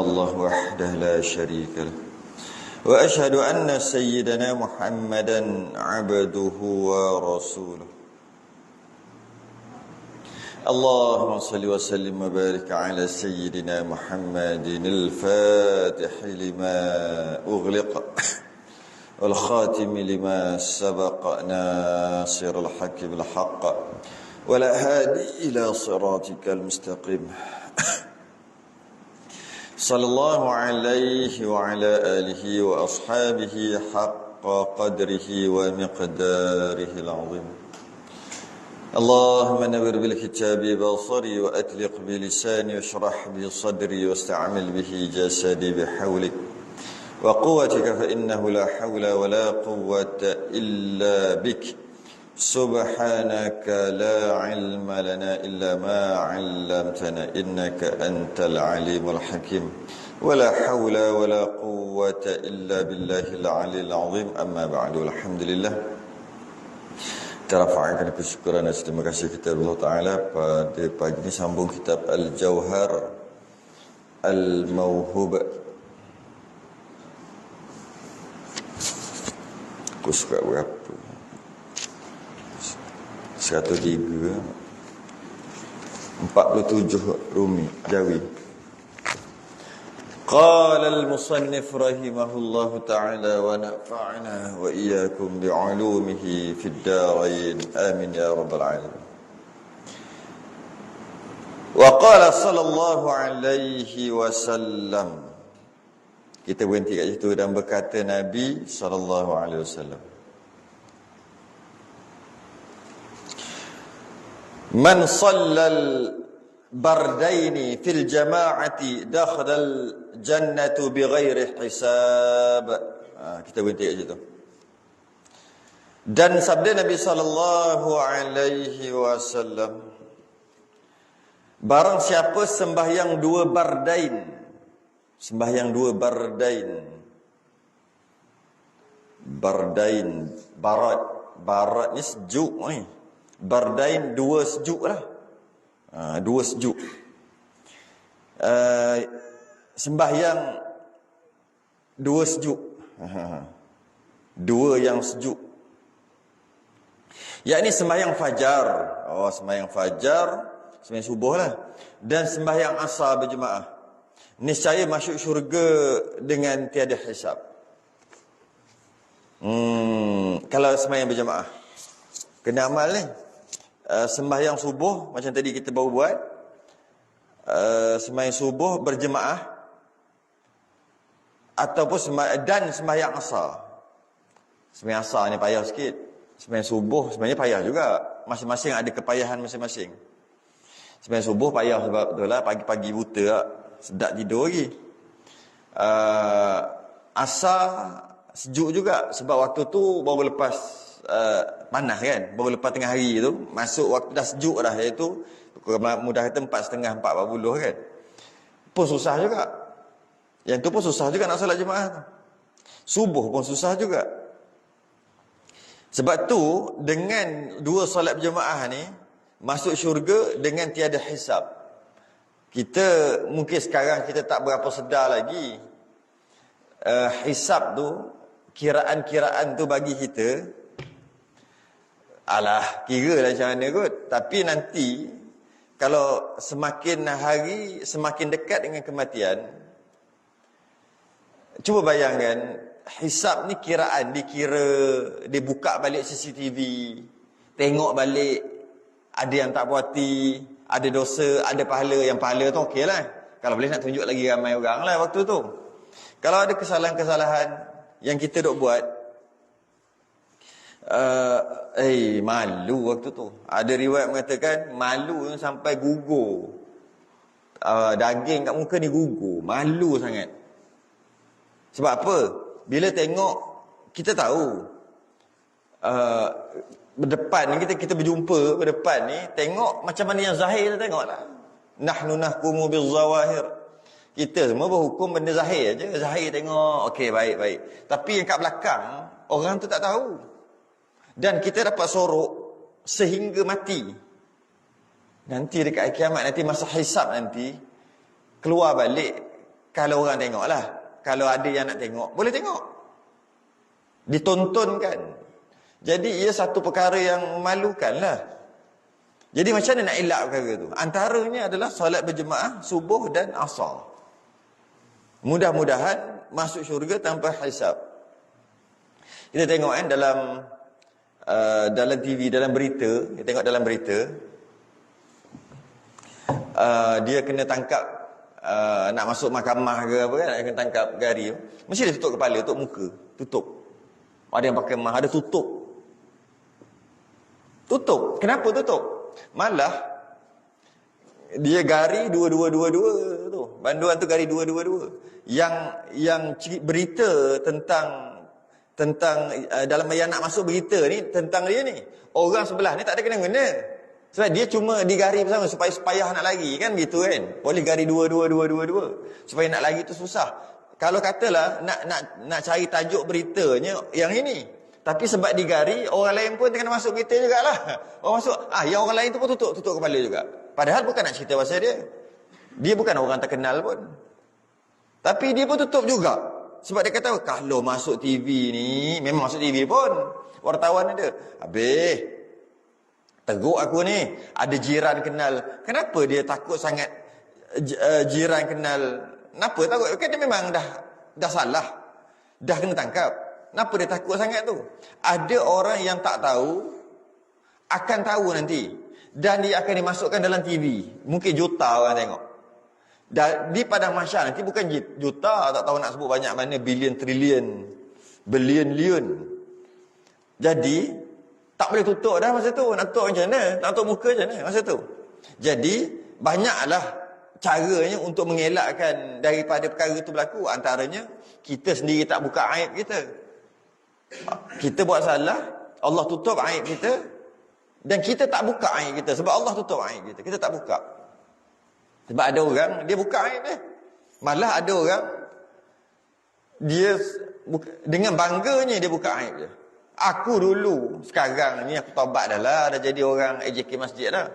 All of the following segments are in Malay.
الله وحده لا شريك له وأشهد أن سيدنا محمدا عبده ورسوله اللهم صل وسلم وبارك على سيدنا محمد الفاتح لما أغلق والخاتم لما سبق ناصر الحق بالحق ولا هادي إلى صراطك المستقيم صلى الله عليه وعلى آله وأصحابه حق قدره ومقداره العظيم اللهم نور بالكتاب بصري وأطلق بلساني واشرح بصدري واستعمل به جسدي بحولك وقوتك فإنه لا حول ولا قوة إلا بك سبحانك لا علم لنا إلا ما علمتنا إنك أنت العليم الحكيم ولا حول ولا قوة إلا بالله العلي العظيم أما بعد الحمد لله terafa'kan kesyukuran dan terima kasih kepada Allah Ta'ala pada pagi ini sambung kitab Al-Jauhar Al-Mawhub. Aku suka berapa 103 47 Rumi Jawi. Qala al-musannif rahimahullahu ta'ala wa nafa'na wa iyyakum bi'ulumihi fid darain amin ya rabbal alamin. Wa qala sallallahu alaihi wasallam. Kita berhenti kat situ dan berkata Nabi sallallahu alaihi wasallam, Man sallal bardaini fil jama'ati dakhalal jannatu bighairi hisab. Kita berhenti kat situ. Dan sabda Nabi sallallahu alaihi wasallam, barang siapa sembahyang dua bardain, sembahyang dua bardain, bardain, barat ni sejuk ni. Bardain dua sejuk lah. Dua sejuk. Sembahyang dua sejuk. Dua yang sejuk. Yakni sembahyang fajar. Sembahyang fajar, sembahyang subuh lah. Dan sembahyang asar berjemaah. Niscaya masuk syurga dengan tiada hisab. Kalau sembahyang berjemaah. Kena amal ni. Sembahyang subuh macam tadi kita baru buat, sembahyang subuh berjemaah ataupun sembahyang asar. Sembahyang asar ni payah sikit. Sembahyang subuh sebenarnya payah juga. Masing-masing ada kepayahan masing-masing. Sembahyang subuh payah sebab betul lah pagi-pagi buta lah. Sedap tidur lagi. Asar sejuk juga sebab waktu tu baru lepas panas kan, baru lepas tengah hari tu, masuk waktu dah sejuk dah, iaitu mudah kata 4.30, 4.40 kan. Pun susah juga. Yang tu pun susah juga nak solat jemaah tu. Subuh pun susah juga. Sebab tu dengan dua solat berjemaah ni masuk syurga dengan tiada hisab. Kita mungkin sekarang kita tak berapa sedar lagi hisab tu, kiraan-kiraan tu bagi kita alah, kira lah macam mana kot. Tapi nanti kalau semakin hari semakin dekat dengan kematian, cuba bayangkan, hisab ni kiraan, dikira, dia buka balik CCTV, tengok balik, ada yang tak puati, ada dosa, ada pahala. Yang pahala tu okey lah, kalau boleh nak tunjuk lagi ramai orang lah waktu tu. Kalau ada kesalahan-kesalahan yang kita duk buat, malu waktu tu. Ada riwayat mengatakan malu sampai gugur. Daging kat muka ni gugur, malu sangat. Sebab apa? Bila tengok, kita tahu berdepan ni, kita berjumpa berdepan ni, tengok macam mana yang zahir, tengoklah. Nahnu nahkumu bizawahir. Kita semua berhukum benda zahir aja. Zahir tengok, okey, baik. Tapi yang kat belakang, orang tu tak tahu. Dan kita dapat sorok sehingga mati. Nanti dekat kiamat, nanti masa hisab nanti, keluar balik Kalau orang tengok lah. Kalau ada yang nak tengok, boleh tengok. Ditontonkan. Jadi ia satu perkara yang memalukan lah. Jadi macam mana nak elak perkara tu? Antaranya adalah solat berjemaah subuh dan asar. Mudah-mudahan masuk syurga tanpa hisab. Kita tengok dalam TV, dalam berita, kita tengok dalam berita, dia kena tangkap, nak masuk mahkamah ke apa kan, nak kena tangkap gari, mesti dia tutup kepala, tutup muka, tutup. Ada yang pakai mah, ada tutup. Kenapa tutup? Malah dia gari dua-dua tu. Banduan tu gari dua-dua. Yang berita tentang dalam yang nak masuk berita ni tentang dia ni. Orang sebelah ni tak ada kena-kena. Sebab dia cuma digari bersama supaya payah nak lari kan gitu kan. Boleh gari dua. Supaya nak lari tu susah. Kalau katalah nak cari tajuk beritanya yang ini. Tapi sebab digari, orang lain pun kena masuk berita jugalah. Orang masuk, yang orang lain tu pun tutup kepala juga. Padahal bukan nak cerita pasal dia. Dia bukan orang terkenal pun. Tapi dia pun tutup juga. Sebab dia kata, kalau masuk TV ni, memang masuk TV pun. Wartawan ada. Habis, teruk aku ni. Ada jiran kenal. Kenapa dia takut sangat jiran kenal? Kenapa takut? Kan dia memang dah salah. Dah kena tangkap. Kenapa dia takut sangat tu? Ada orang yang tak tahu, akan tahu nanti. Dan dia akan dimasukkan dalam TV. Mungkin juta orang tengok. Dan di padang mahsyar nanti bukan juta, tak tahu nak sebut banyak mana, bilion, trilion, bilion, lion. Jadi, tak boleh tutup dah masa tu. Nak tutup macam mana? Nak tutup muka macam mana masa tu? Jadi, banyaklah caranya untuk mengelakkan daripada perkara itu berlaku. Antaranya, kita sendiri tak buka aib kita. Kita buat salah, Allah tutup aib kita, dan kita tak buka aib kita sebab Allah tutup aib kita. Kita tak buka. Sebab ada orang dia buka aib dia. Malah ada orang dia dengan bangganya dia buka aib dia. Aku dulu, sekarang ni aku taubat dah jadi orang AJK masjid dah.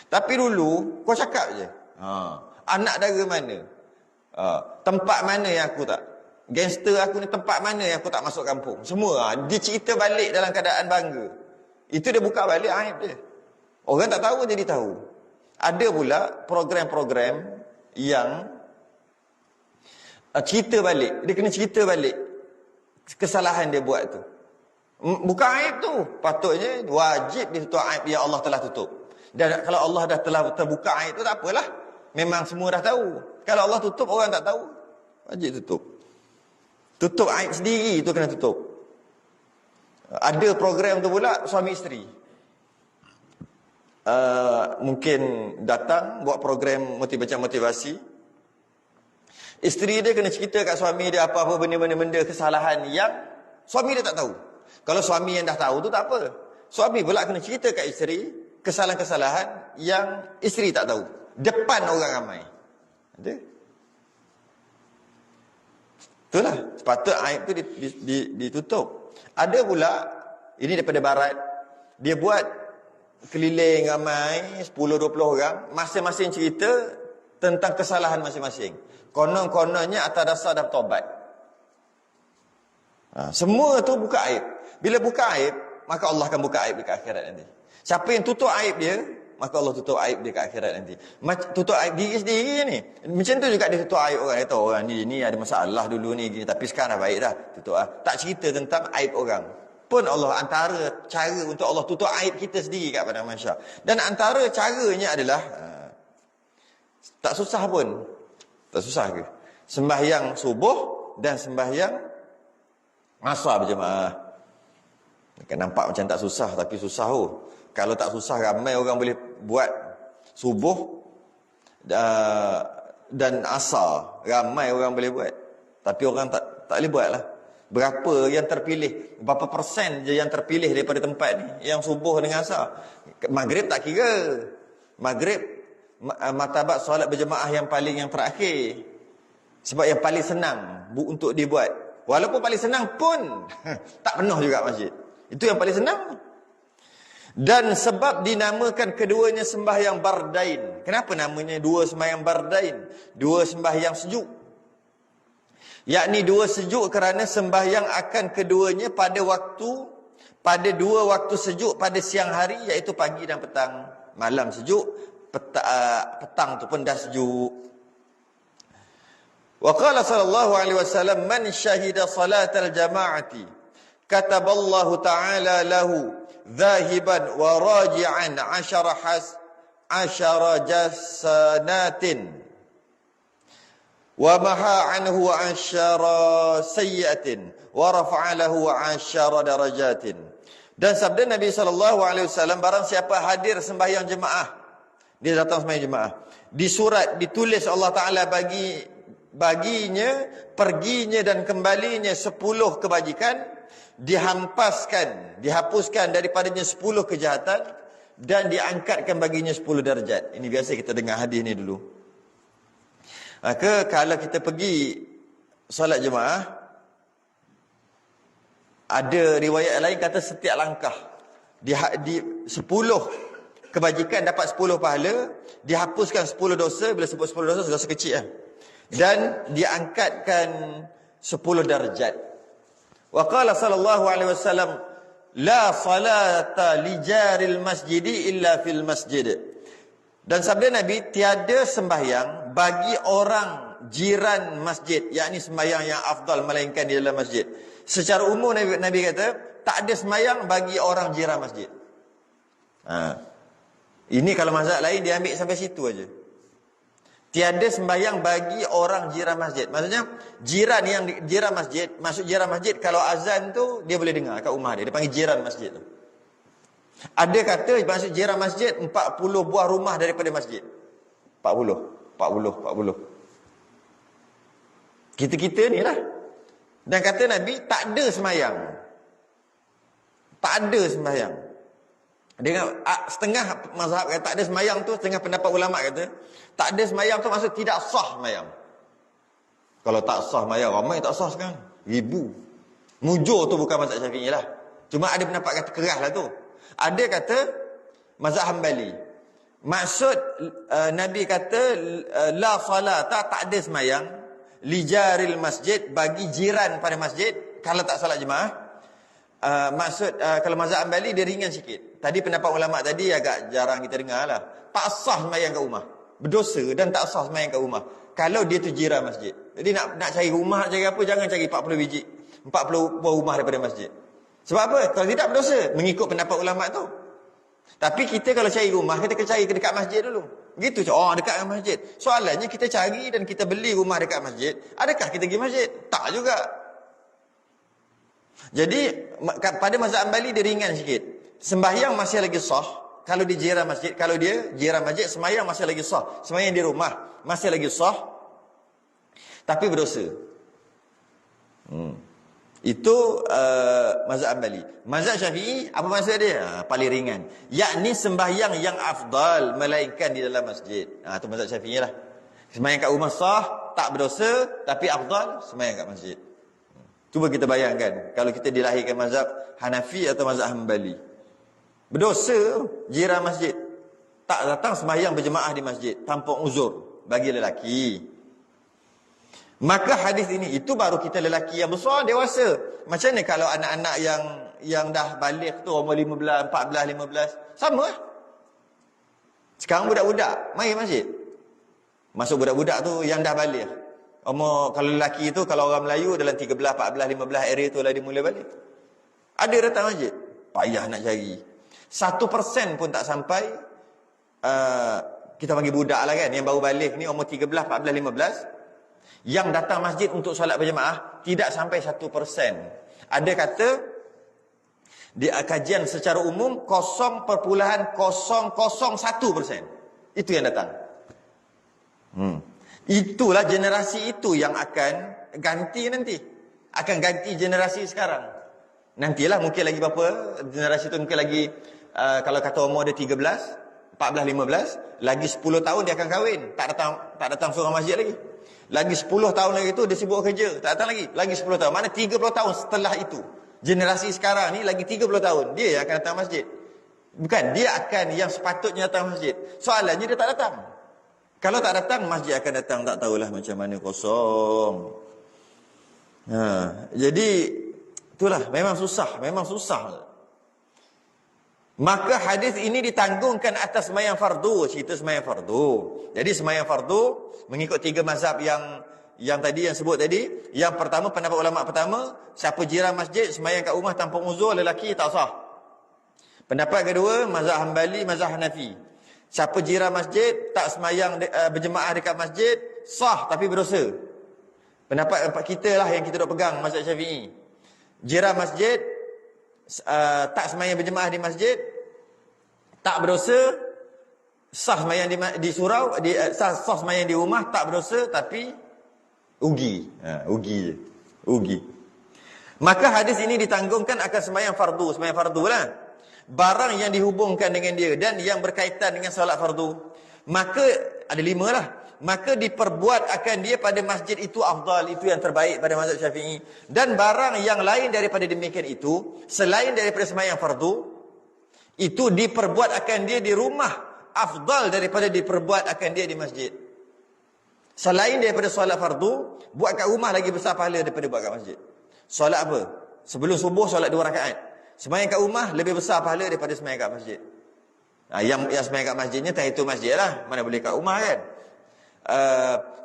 Tapi dulu kau cakap je. Anak dara mana? Tempat mana yang aku tak? Gangster aku ni tempat mana yang aku tak masuk kampung? Semua dia cerita balik dalam keadaan bangga. Itu dia buka balik aib dia. Orang tak tahu jadi tahu. Ada pula program-program yang cerita balik. Dia kena cerita balik kesalahan dia buat tu. Buka aib tu. Patutnya wajib dia tutup aib yang Allah telah tutup. Dan kalau Allah dah telah terbuka aib tu tak apalah. Memang semua dah tahu. Kalau Allah tutup, orang tak tahu, wajib tutup. Tutup aib sendiri tu kena tutup. Ada program tu pula suami isteri. Mungkin datang buat program motivasi. Isteri dia kena cerita kat suami dia apa-apa benda-benda kesalahan yang suami dia tak tahu. Kalau suami yang dah tahu tu tak apa. Suami pula kena cerita kat isteri kesalahan-kesalahan yang isteri tak tahu. Depan orang ramai. Ada? Itulah, sepatut aib tu ditutup. Ada pula, ini daripada barat, dia buat keliling ramai, 10-20 orang, masing-masing cerita tentang kesalahan masing-masing. Konon-kononnya atas dasar dah bertobat. Semua tu buka aib. Bila buka aib, maka Allah akan buka aib di akhirat nanti. Siapa yang tutup aib dia, maka Allah tutup aib dia ke akhirat nanti. Tutup aib diri sendiri ni. Macam tu juga dia tutup aib orang. Kata orang ni ada masalah dulu ni gini, tapi sekarang dah baik dah. Tutup tak cerita tentang aib orang. Pun Allah antara cara untuk Allah tutup aib kita sendiri kat padang mahsyar. Dan antara caranya adalah tak susah pun. Tak susah ke? Sembahyang subuh dan sembahyang asar berjemaah. Kan nampak macam tak susah, tapi susah tu. Kalau tak susah, ramai orang boleh buat subuh dan asar. Ramai orang boleh buat. Tapi orang tak boleh buat lah. Berapa yang terpilih? Berapa persen je yang terpilih daripada tempat ni? Yang subuh dengan asar. Maghrib tak kira. Maghrib, martabat solat berjemaah yang terakhir. Sebab yang paling senang untuk dibuat. Walaupun paling senang pun, tak penuh juga masjid. Itu yang paling senang. Dan sebab dinamakan keduanya sembahyang bardain. Kenapa namanya dua sembahyang bardain? Dua sembahyang sejuk. Yakni 2 sejuk kerana sembahyang akan keduanya pada 2 waktu sejuk pada siang hari, iaitu pagi dan petang. Malam sejuk, petang tu pun dah sejuk. Wa qala sallallahu alaihi wasallam, man syahida salatal jama'ati kataballahu ta'ala lahu dhahiban wa raji'an 10 jasanatin wa maha anhu 10 sayyi'atin wa rafa'a lahu 10 darajatin. Dan sabda Nabi SAW, barang siapa hadir sembahyang jemaah, dia datang sembahyang jemaah, ditulis Allah Ta'ala baginya perginya dan kembalinya 10 kebajikan, dihapuskan daripadanya 10 kejahatan, dan diangkatkan baginya 10 darjat. Ini biasa kita dengar hadis ni dulu. Maka kalau kita pergi solat jemaah, ada riwayat lain kata setiap langkah di 10 kebajikan dapat 10 pahala, dihapuskan 10 dosa. Bila sebut 10 dosa kecil lah, dan diangkatkan 10 darjat. Wa qala sallallahu alaihi wasallam, la salata li jaril masjidi illa fil masjid. Dan sabda Nabi, tiada sembahyang bagi orang jiran masjid, yakni sembahyang yang afdal melainkan di dalam masjid. Secara umum Nabi kata, tak ada sembahyang bagi orang jiran masjid. Ini kalau mazhab lain dia ambil sampai situ aja. Tiada sembahyang bagi orang jiran masjid. Maksudnya jiran yang jiran masjid, masuk jiran masjid, kalau azan tu dia boleh dengar kat rumah dia. Dia panggil jiran masjid tu. Ada kata masuk jiran masjid 40 buah rumah daripada masjid. 40. Kita-kita ni lah. Dan kata Nabi, tak ada sembahyang. Tak ada sembahyang. Dengan setengah mazhab kata tak ada sembahyang tu, setengah pendapat ulama kata tak ada sembahyang tu maksud tidak sah sembahyang. Kalau tak sah sembahyang, ramai tak sah sekarang, ribu. Mujur tu bukan mazhab Syafi'i lah. Cuma ada pendapat kata keras lah tu. Ada kata mazhab Hambali. Maksud Nabi kata la salata, tak ada sembahyang li jaril masjid, bagi jiran pada masjid kalau tak salat jemaah. Kalau mazhab Hambali dia ringan sikit. Tadi pendapat ulama tadi agak jarang kita dengar lah. Tak sah sembahyang kat rumah, berdosa, dan tak sah sembahyang kat rumah kalau dia tu jiran masjid. Jadi nak cari rumah, nak cari apa, jangan cari 40 biji 40 buah rumah daripada masjid. Sebab apa? Kalau tidak berdosa, mengikut pendapat ulama tu. Tapi kita kalau cari rumah, kita kena cari dekat masjid dulu. Begitu, dekat masjid. Soalannya kita cari dan kita beli rumah dekat masjid, adakah kita pergi masjid? Tak juga. Jadi pada mazhab Hambali dia ringan sikit. Sembahyang masih lagi sah kalau dia jiran masjid. Kalau dia jiran masjid, sembahyang masih lagi sah. Sembahyang di rumah masih lagi sah, tapi berdosa. Itu mazhab Hambali. Mazhab Syafi'i apa maksud dia? Paling ringan, yakni sembahyang yang afdal melainkan di dalam masjid. Itu mazhab Syafi'i lah. Sembahyang kat rumah sah, tak berdosa, tapi afdal sembahyang kat masjid. Cuba kita bayangkan kalau kita dilahirkan mazhab Hanafi atau mazhab Hambali. Berdosa jiran masjid, tak datang sembahyang berjemaah di masjid tanpa uzur bagi lelaki. Maka hadis ini, itu baru kita lelaki yang besar, dewasa. Macam ni kalau anak-anak yang dah balik tu, umur 15, 14, 15, sama lah. Sekarang budak-budak mai masjid. Masuk budak-budak tu yang dah balik. Kalau lelaki tu, kalau orang Melayu dalam 13, 14, 15 area tu lah dia mula balik. Ada datang masjid, payah nak cari. 1% pun tak sampai. Kita panggil budak lah kan, yang baru balik ni umur 13, 14, 15, yang datang masjid untuk solat berjemaah tidak sampai 1%. Ada kata di kajian secara umum 0.001%. Itu yang datang. Itulah generasi itu yang akan ganti nanti. Akan ganti generasi sekarang. Nantilah mungkin lagi berapa generasi itu, mungkin lagi kalau kata umur dia 13, 14, 15, lagi 10 tahun dia akan kahwin, tak datang surau masjid lagi. Lagi 10 tahun lagi tu dia sibuk kerja, tak datang lagi. Lagi 10 tahun, mana 30 tahun setelah itu. Generasi sekarang ni lagi 30 tahun dia yang akan datang masjid. Bukan, dia akan yang sepatutnya datang masjid. Soalannya dia tak datang. Kalau tak datang, masjid akan datang tak tahulah macam mana, kosong. Jadi itulah memang susah. Maka hadis ini ditanggungkan atas sembahyang fardu, cerita sembahyang fardu. Jadi sembahyang fardu mengikut 3 mazhab yang tadi yang sebut tadi. Yang pertama, pendapat ulama pertama, siapa jiran masjid sembahyang kat rumah tanpa uzur lelaki tak sah. Pendapat kedua, mazhab Hambali, mazhab Hanafi. Siapa jiran masjid tak sembahyang berjemaah dekat masjid, sah tapi berdosa. Pendapat kita lah yang kita duk pegang, mazhab Syafi'i. Jiran masjid tak sembahyang berjemaah di masjid, tak berdosa, sah sembahyang di surau, sah sembahyang di rumah, tak berdosa tapi ugi. Ugi. Maka hadis ini ditanggungkan akan sembahyang fardu lah. Barang yang dihubungkan dengan dia dan yang berkaitan dengan solat fardu, maka ada 5 lah. Maka diperbuat akan dia pada masjid itu afdal, itu yang terbaik pada mazhab Syafi'i. Dan barang yang lain daripada demikian itu, selain daripada sembahyang fardu, itu diperbuat akan dia di rumah afdal daripada diperbuat akan dia di masjid. Selain daripada solat fardu, buat kat rumah lagi besar pahala daripada buat kat masjid. Solat apa? Sebelum subuh solat 2 rakaat. Sembahyang kat rumah lebih besar pahala daripada sembahyang kat masjid. Yang sembahyang kat masjidnya tak itu masjid lah, mana boleh kat rumah kan.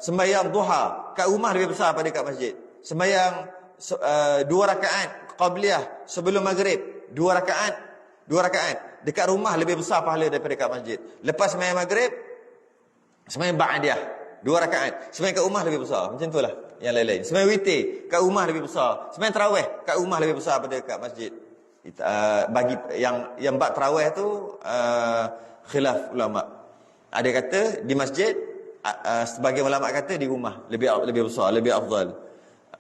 Sembahyang duha kat rumah lebih besar pada kat masjid. Sembahyang 2 rakaat qabliyah sebelum maghrib, 2 rakaat dekat rumah lebih besar pahala daripada kat masjid. Lepas sembahyang maghrib, sembahyang ba'diyah 2 rakaat, sembahyang kat rumah lebih besar. Macam itulah yang lain-lain. Sembahyang witir kat rumah lebih besar. Sembahyang tarawih kat rumah lebih besar pada kat masjid. Bagi yang bab tarawih tu khilaf ulama. Ada kata di masjid, sebagian ulama kata di rumah lebih besar, lebih afdal.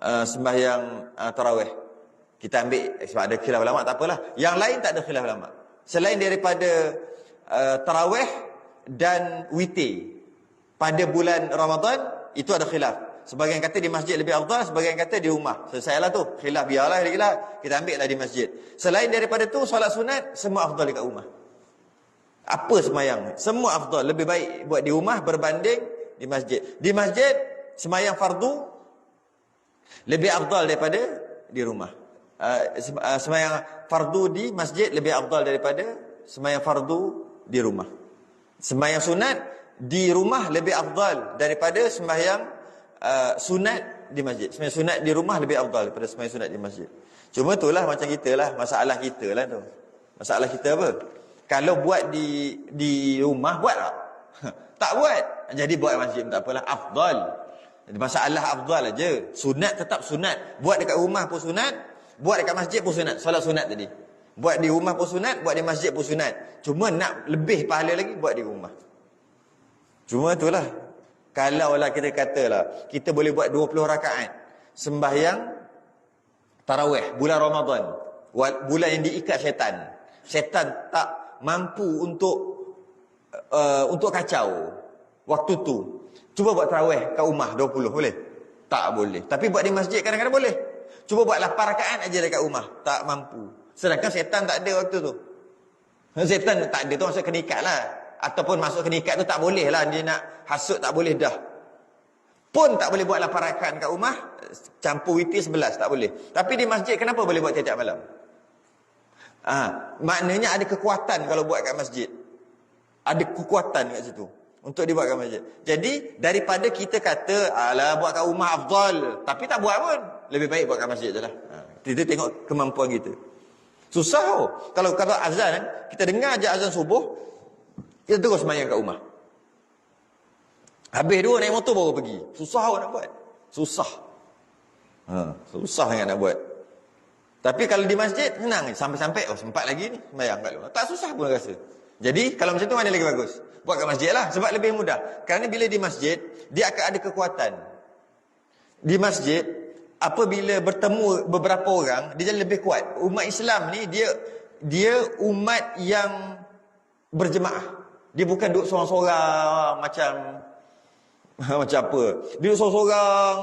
Sembahyang tarawih kita ambil sebab ada khilaf ulama, tak apalah. Yang lain tak ada khilaf ulama. Selain daripada tarawih dan witir pada bulan Ramadan, itu ada khilaf. Sebagian kata di masjid lebih afdal, sebagian kata di rumah. Selesailah tu. Khilaf biarlah, kita ambillah di masjid. Selain daripada tu, solat sunat semua afdal dekat rumah. Apa sembahyang? Semua afdal, lebih baik buat di rumah berbanding di masjid. Di masjid sembahyang fardu lebih afdal daripada di rumah. Sembahyang fardu di masjid lebih afdal daripada sembahyang fardu di rumah. Sembahyang sunat di rumah lebih afdal daripada sembahyang sunat di masjid. Sembahyang sunat di rumah lebih afdal daripada sembahyang sunat di masjid. Cuma itulah macam kita lah, masalah kita lah tu. Masalah kita apa? Kalau buat di rumah, buat tak? Tak buat. Jadi buat masjid tak apalah, afdal. Jadi masalah afdal aja. Sunat tetap sunat. Buat dekat rumah pun sunat, buat dekat masjid pun sunat. Solat sunat tadi. Buat di rumah pun sunat, buat di masjid pun sunat. Cuma nak lebih pahala lagi buat di rumah. Cuma itulah. Kalau lah kita katalah kita boleh buat 20 rakaat sembahyang tarawih bulan Ramadan, bulan yang diikat syaitan. Syaitan tak mampu untuk kacau waktu tu. Cuba buat tarawih kat rumah 20, boleh? Tak boleh. Tapi buat di masjid kadang-kadang boleh. Cuba buat 8 rakaat aja dekat rumah, tak mampu. Sedangkan syaitan tak ada waktu tu. Syaitan tak ada tu maksud kena ikat lah. Ataupun masuk kena ikat tu tak boleh lah. Dia nak hasut tak boleh dah. Pun tak boleh buat 8 rakaat kat rumah, campur witir 11, tak boleh. Tapi di masjid kenapa boleh buat tiap-tiap malam? Maknanya ada kekuatan kalau buat kat masjid. Ada kekuatan kat situ untuk dibuat kat masjid. Jadi daripada kita kata alah buat kat rumah afdal, tapi tak buat pun, lebih baik buat kat masjid je lah. Kita tengok kemampuan kita. Susah oh. Kalau azan, kita dengar je azan subuh, kita terus sembahyang kat rumah. Habis 2 naik motor baru pergi. Susah oh nak buat. Susah. Susah sangat nak buat. Tapi kalau di masjid, senang. Sampai-sampai, sempat lagi ni, sembahyang kat rumah. Tak susah pun rasa. Jadi, kalau macam tu mana lagi bagus? Buat kat masjid lah. Sebab lebih mudah. Kerana bila di masjid, dia akan ada kekuatan. Di masjid, apabila bertemu beberapa orang, dia jadi lebih kuat. Umat Islam ni, dia umat yang berjemaah. Dia bukan duduk seorang-seorang macam apa. Dia duduk seorang-seorang,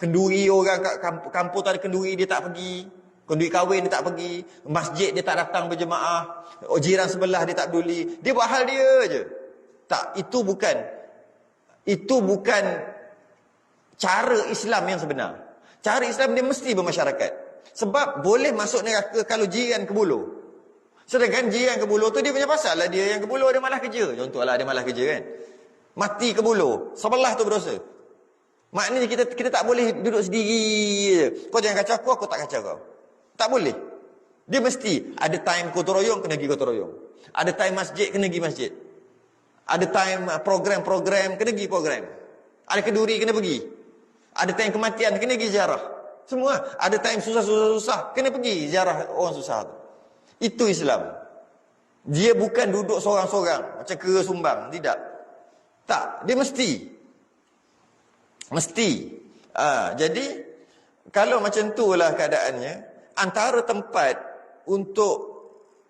kenduri orang kat kampung tak ada kenduri, dia tak pergi. Kenduri kahwin dia tak pergi. Masjid dia tak datang berjemaah. Jiran sebelah dia tak peduli. Dia buat hal dia je. Tak, itu bukan cara Islam yang sebenar. Cara Islam dia mesti bermasyarakat. Sebab boleh masuk neraka kalau jiran kebuluh. Sedangkan jiran kebuluh tu dia punya pasal lah, dia yang kebuluh dia malah kerja. Contohlah dia malah kerja kan. Mati kebuluh, sebelah tu berdosa. Maknanya kita tak boleh duduk sendiri je. Kau jangan kacau aku tak kacau kau. Tak boleh. Dia mesti ada time gotong royong, kena pergi gotong royong. Ada time masjid, kena pergi masjid. Ada time program-program, kena pergi program. Ada keduri, kena pergi. Ada time kematian, kena pergi ziarah. Semua. Ada time susah-susah, kena pergi ziarah orang susah tu. Itu Islam. Dia bukan duduk seorang-seorang macam kera sumbang. Tidak. Tak. Dia mesti. Mesti. Jadi kalau macam itulah keadaannya, antara tempat untuk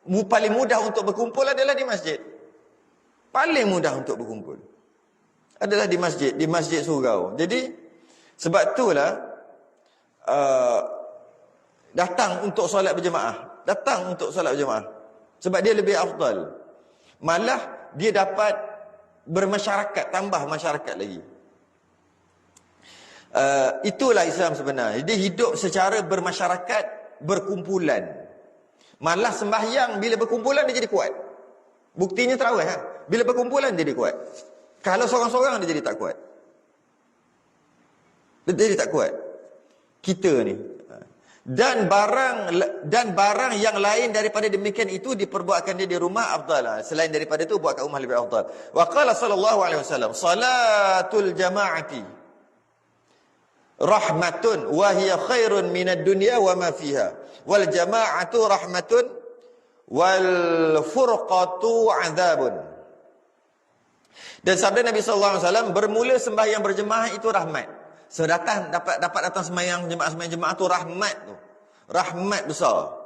paling mudah untuk berkumpul adalah di masjid. Paling mudah untuk berkumpul adalah di masjid surau. Jadi sebab itulah datang untuk solat berjemaah. Datang untuk solat berjemaah. Sebab dia lebih afdal. Malah dia dapat bermasyarakat, tambah masyarakat lagi. Itulah Islam sebenarnya. Dia hidup secara bermasyarakat, berkumpulan. Malah sembahyang bila berkumpulan dia jadi kuat. Buktinya tarawih. Bila berkumpulan dia jadi kuat. Kalau seorang-seorang dia jadi tak kuat. Dia jadi tak kuat. Kita ni. Dan barang yang lain daripada demikian itu diperbuatkan dia di rumah afdal. Selain daripada itu buat kat rumah lebih afdal. Wa qala sallallahu alaihi wasallam, salatul jama'ati rahmatun wa hiya khairun minad dunya wa ma fiha. Wal jama'atu rahmatun wal furqatu 'adzabun. Dan sabda Nabi sallallahu alaihi wasallam, bermula sembahyang berjemaah itu rahmat. So dapat datang sembahyang jemaah tu rahmat tu. Rahmat besar.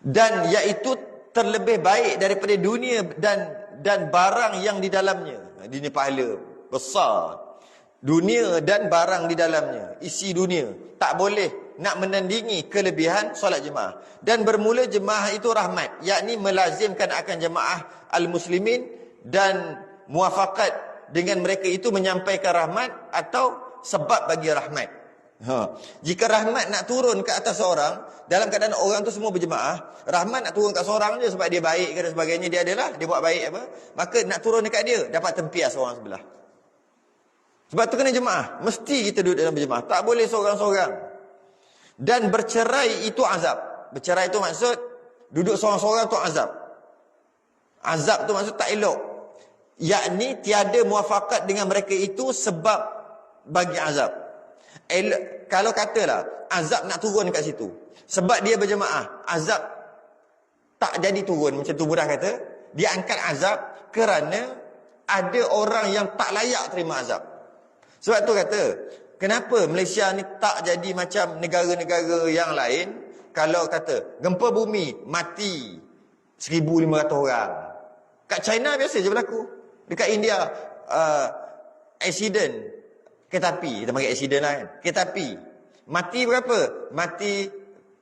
Dan iaitu terlebih baik daripada dunia dan barang yang di dalamnya. Dunia pahala besar. Dunia dan barang di dalamnya, isi dunia. Tak boleh nak menandingi kelebihan solat jemaah. Dan bermula jemaah itu rahmat, yakni melazimkan akan jemaah al-muslimin dan muafakat dengan mereka itu menyampaikan rahmat atau sebab bagi rahmat. Jika rahmat nak turun ke atas seorang, dalam keadaan orang tu semua berjemaah, rahmat nak turun kat seorang je sebab dia baik dan sebagainya, dia buat baik apa, maka nak turun dekat dia, dapat tempias orang sebelah. Sebab tu kena jemaah. Mesti kita duduk dalam berjemaah. Tak boleh seorang-seorang. Dan bercerai itu azab. Bercerai itu maksud duduk seorang-seorang tu azab. Azab tu maksud tak elok. Yakni tiada muafakat dengan mereka itu sebab bagi azab. Kalau katalah azab nak turun kat situ sebab dia berjemaah, azab tak jadi turun macam tu Buddha kata, dia angkat azab kerana ada orang yang tak layak terima azab. Sebab tu kata, kenapa Malaysia ni tak jadi macam negara-negara yang lain? Kalau kata gempa bumi mati 1,500 orang, kat China biasa je berlaku. Dekat India accident kereta api, kita panggil accident lah kan, kereta api mati berapa? Mati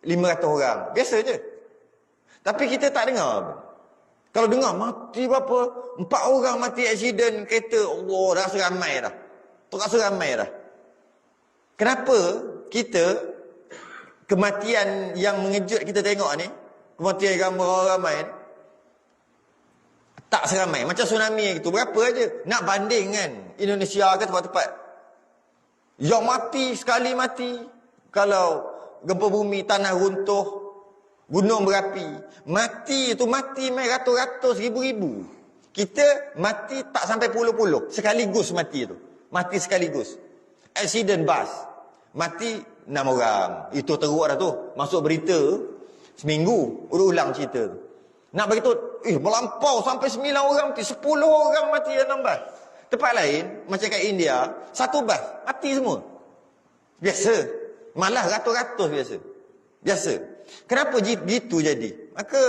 500 orang, biasa je. Tapi kita tak dengar pun. Kalau dengar mati berapa, 4 orang mati accident kereta, Allah, dah seramai dah. Tak seramai dah. Kenapa kita kematian yang mengejut kita tengok ni, kematian ramai ni, tak seramai macam tsunami gitu. Berapa aja nak banding kan Indonesia ke tempat-tempat yang mati sekali mati, kalau gempa bumi, tanah runtuh, gunung berapi, mati itu mati mai ratus-ratus, ribu-ribu. Kita mati tak sampai puluh-puluh, sekaligus mati tu. Mati sekaligus. Accident bas, mati 6 orang. Itu teruk dah tu. Masuk berita seminggu ulang cerita tu. Nak beritahu, melampau sampai 9 orang mati, 10 orang mati dalam bas. Tempat lain macam kat India, satu bas mati semua. Biasa. Malah ratus-ratus biasa. Kenapa gitu jadi? Maka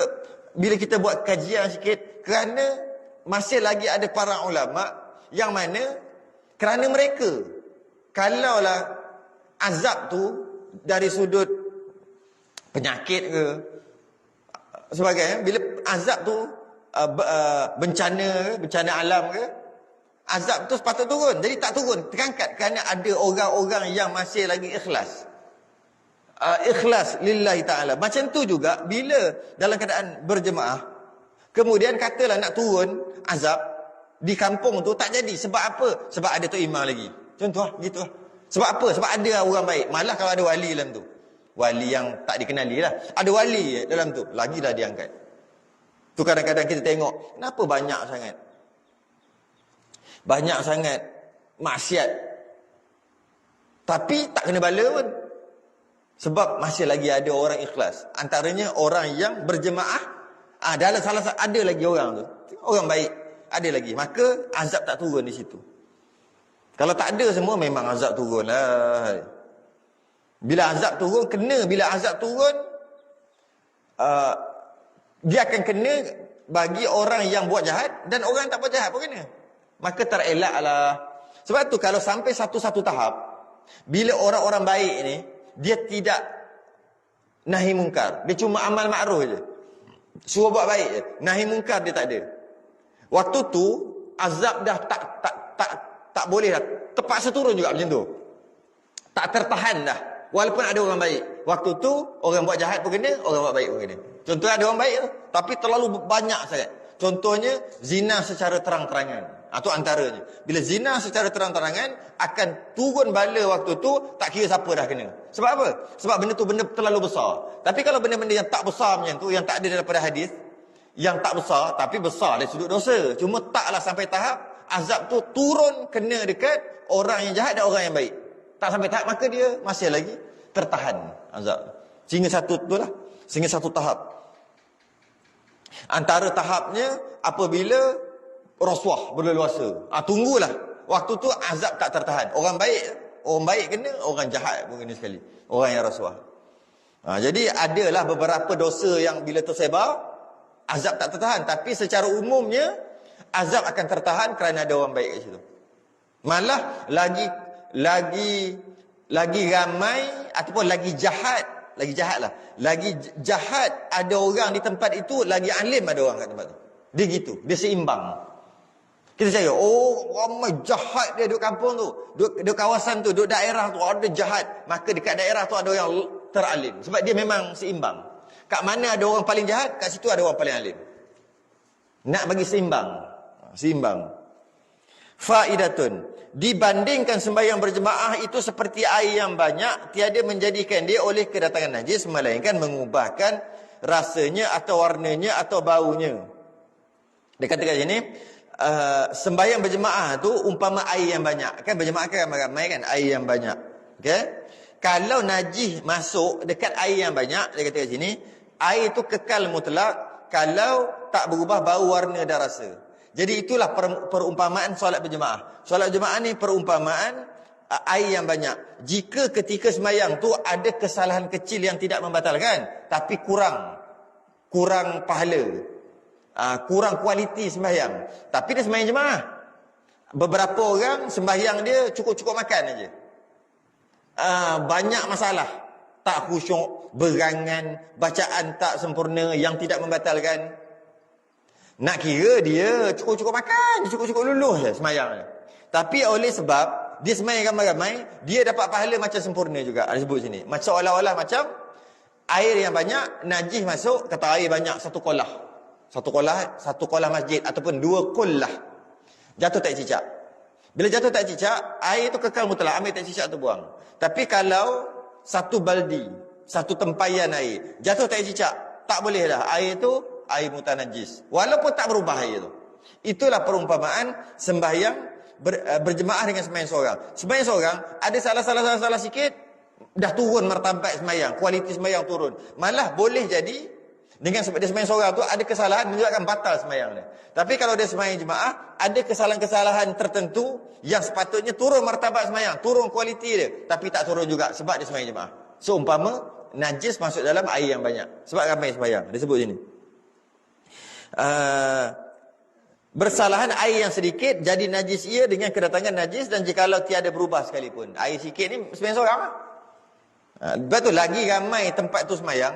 bila kita buat kajian sikit, kerana masih lagi ada para ulama yang mana kerana mereka, kalaulah azab tu dari sudut penyakit ke sebagainya, bila azab tu bencana alam ke, azab tu sepatut turun. Jadi tak turun, terangkat kerana ada orang-orang yang masih lagi ikhlas. Ikhlas lillahi ta'ala. Macam tu juga bila dalam keadaan berjemaah, kemudian katalah nak turun azab di kampung tu, tak jadi. Sebab apa? Sebab ada tu imam lagi. Contoh lah, gitu lah. Sebab apa? Sebab ada orang baik. Malah kalau ada wali dalam tu, wali yang tak dikenali lah, ada wali dalam tu, lagilah diangkat. Tu kadang-kadang kita tengok, kenapa banyak sangat maksiat, tapi tak kena bala pun. Sebab masih lagi ada orang ikhlas. Antaranya orang yang berjemaah. Dalam salah satu ada lagi orang tu, orang baik, ada lagi. Maka azab tak turun di situ. Kalau tak ada semua, memang azab turun lah. Bila azab turun, bila azab turun, dia akan kena bagi orang yang buat jahat, dan orang yang tak buat jahat pun kena. Maka terelaklah. Sebab tu kalau sampai satu-satu tahap, bila orang-orang baik ni, dia tidak nahi mungkar, dia cuma amal ma'ruf je, suruh buat baik je, nahi mungkar dia tak ada. Waktu tu azab dah tak boleh dah, terpaksa turun juga macam tu. Tak tertahan dah. Walaupun ada orang baik, waktu tu orang buat jahat pun kena, orang buat baik pun kena. Contohnya ada orang baik tu, tapi terlalu banyak sangat. Contohnya zina secara terang-terangan. Itu antaranya. Bila zina secara terang-terangan, akan turun bala waktu tu, tak kira siapa dah kena. Sebab apa? Sebab benda tu benda terlalu besar. Tapi kalau benda-benda yang tak besar macam tu, yang tak ada daripada hadis, yang tak besar, tapi besar dari sudut dosa, cuma taklah sampai tahap azab tu turun kena dekat orang yang jahat dan orang yang baik. Tak sampai tahap, maka dia masih lagi tertahan azab. Sehingga satu tahap. Antara tahapnya apabila rasuah berleluasa. Tunggulah. Waktu tu azab tak tertahan. Orang baik kena, orang jahat pun kena sekali. Orang yang rasuah. Jadi adalah beberapa dosa yang bila tersebar, azab tak tertahan. Tapi secara umumnya, azab akan tertahan kerana ada orang baik kat situ. Malah lagi ramai ataupun lagi jahat ada orang di tempat itu, lagi alim ada orang kat tempat tu. Dia gitu, dia seimbang. Kita cakap, ramai jahat dia duduk kampung tu, duduk kawasan tu, duduk daerah tu, ada jahat. Maka dekat daerah tu ada yang teralim. Sebab dia memang seimbang. Kat mana ada orang paling jahat, kat situ ada orang paling alim. Nak bagi seimbang. Faidatun. Dibandingkan sembahyang berjemaah itu seperti air yang banyak, tiada menjadikan dia oleh kedatangan najis, melainkan mengubahkan rasanya atau warnanya atau baunya. Dia kata kat sini, sembahyang berjemaah tu umpama air yang banyak. Kan berjemaah kan ramai kan, air yang banyak. Okay? Kalau najis masuk dekat air yang banyak, dia kata kat sini, air tu kekal mutlak kalau tak berubah bau, warna dan rasa. Jadi itulah perumpamaan solat berjemaah. Solat berjemaah ni perumpamaan air yang banyak. Jika ketika sembahyang tu ada kesalahan kecil yang tidak membatalkan, tapi kurang pahala, kurang kualiti sembahyang, tapi dia sembahyang jemaah. Beberapa orang sembahyang dia cukup-cukup makan aja. Banyak masalah, tak khusyuk, berangan, bacaan tak sempurna yang tidak membatalkan. Nak kira dia cukup-cukup makan, cukup-cukup luluh je sembahyang dia. Tapi oleh sebab dia sembahyang ramai-ramai, dia dapat pahala macam sempurna juga. Ada sebut sini. Macam seolah-olah macam air yang banyak, najis masuk, kata air banyak satu kolah masjid ataupun 2 kolah. Jatuh tak cicak. Bila jatuh tak cicak, air tu kekal mutlak, ambil tak cicak tu buang. Tapi kalau satu baldi, satu tempayan air, jatuh tak cicak, tak boleh dah. Air tu air mutanajis, walaupun tak berubah air tu. Itulah perumpamaan sembahyang berjemaah dengan sembahyang seorang. Sembahyang seorang ada salah sikit, dah turun martabat sembahyang, kualiti sembahyang turun. Malah boleh jadi dengan sebab dia sembahyang seorang tu ada kesalahan menyebabkan batal sembahyang dia. Tapi kalau dia sembahyang jemaah, ada kesalahan-kesalahan tertentu yang sepatutnya turun martabat sembahyang, turun kualiti dia, tapi tak turun juga sebab dia sembahyang jemaah. Seumpama najis masuk dalam air yang banyak sebab ramai sembahyang. Dia sebut sini. Bersalahan air yang sedikit jadi najis ia dengan kedatangan najis, dan jikalau tiada berubah sekalipun. Air sikit ni sembahyang seorang lah. Betul, lagi ramai tempat tu sembahyang,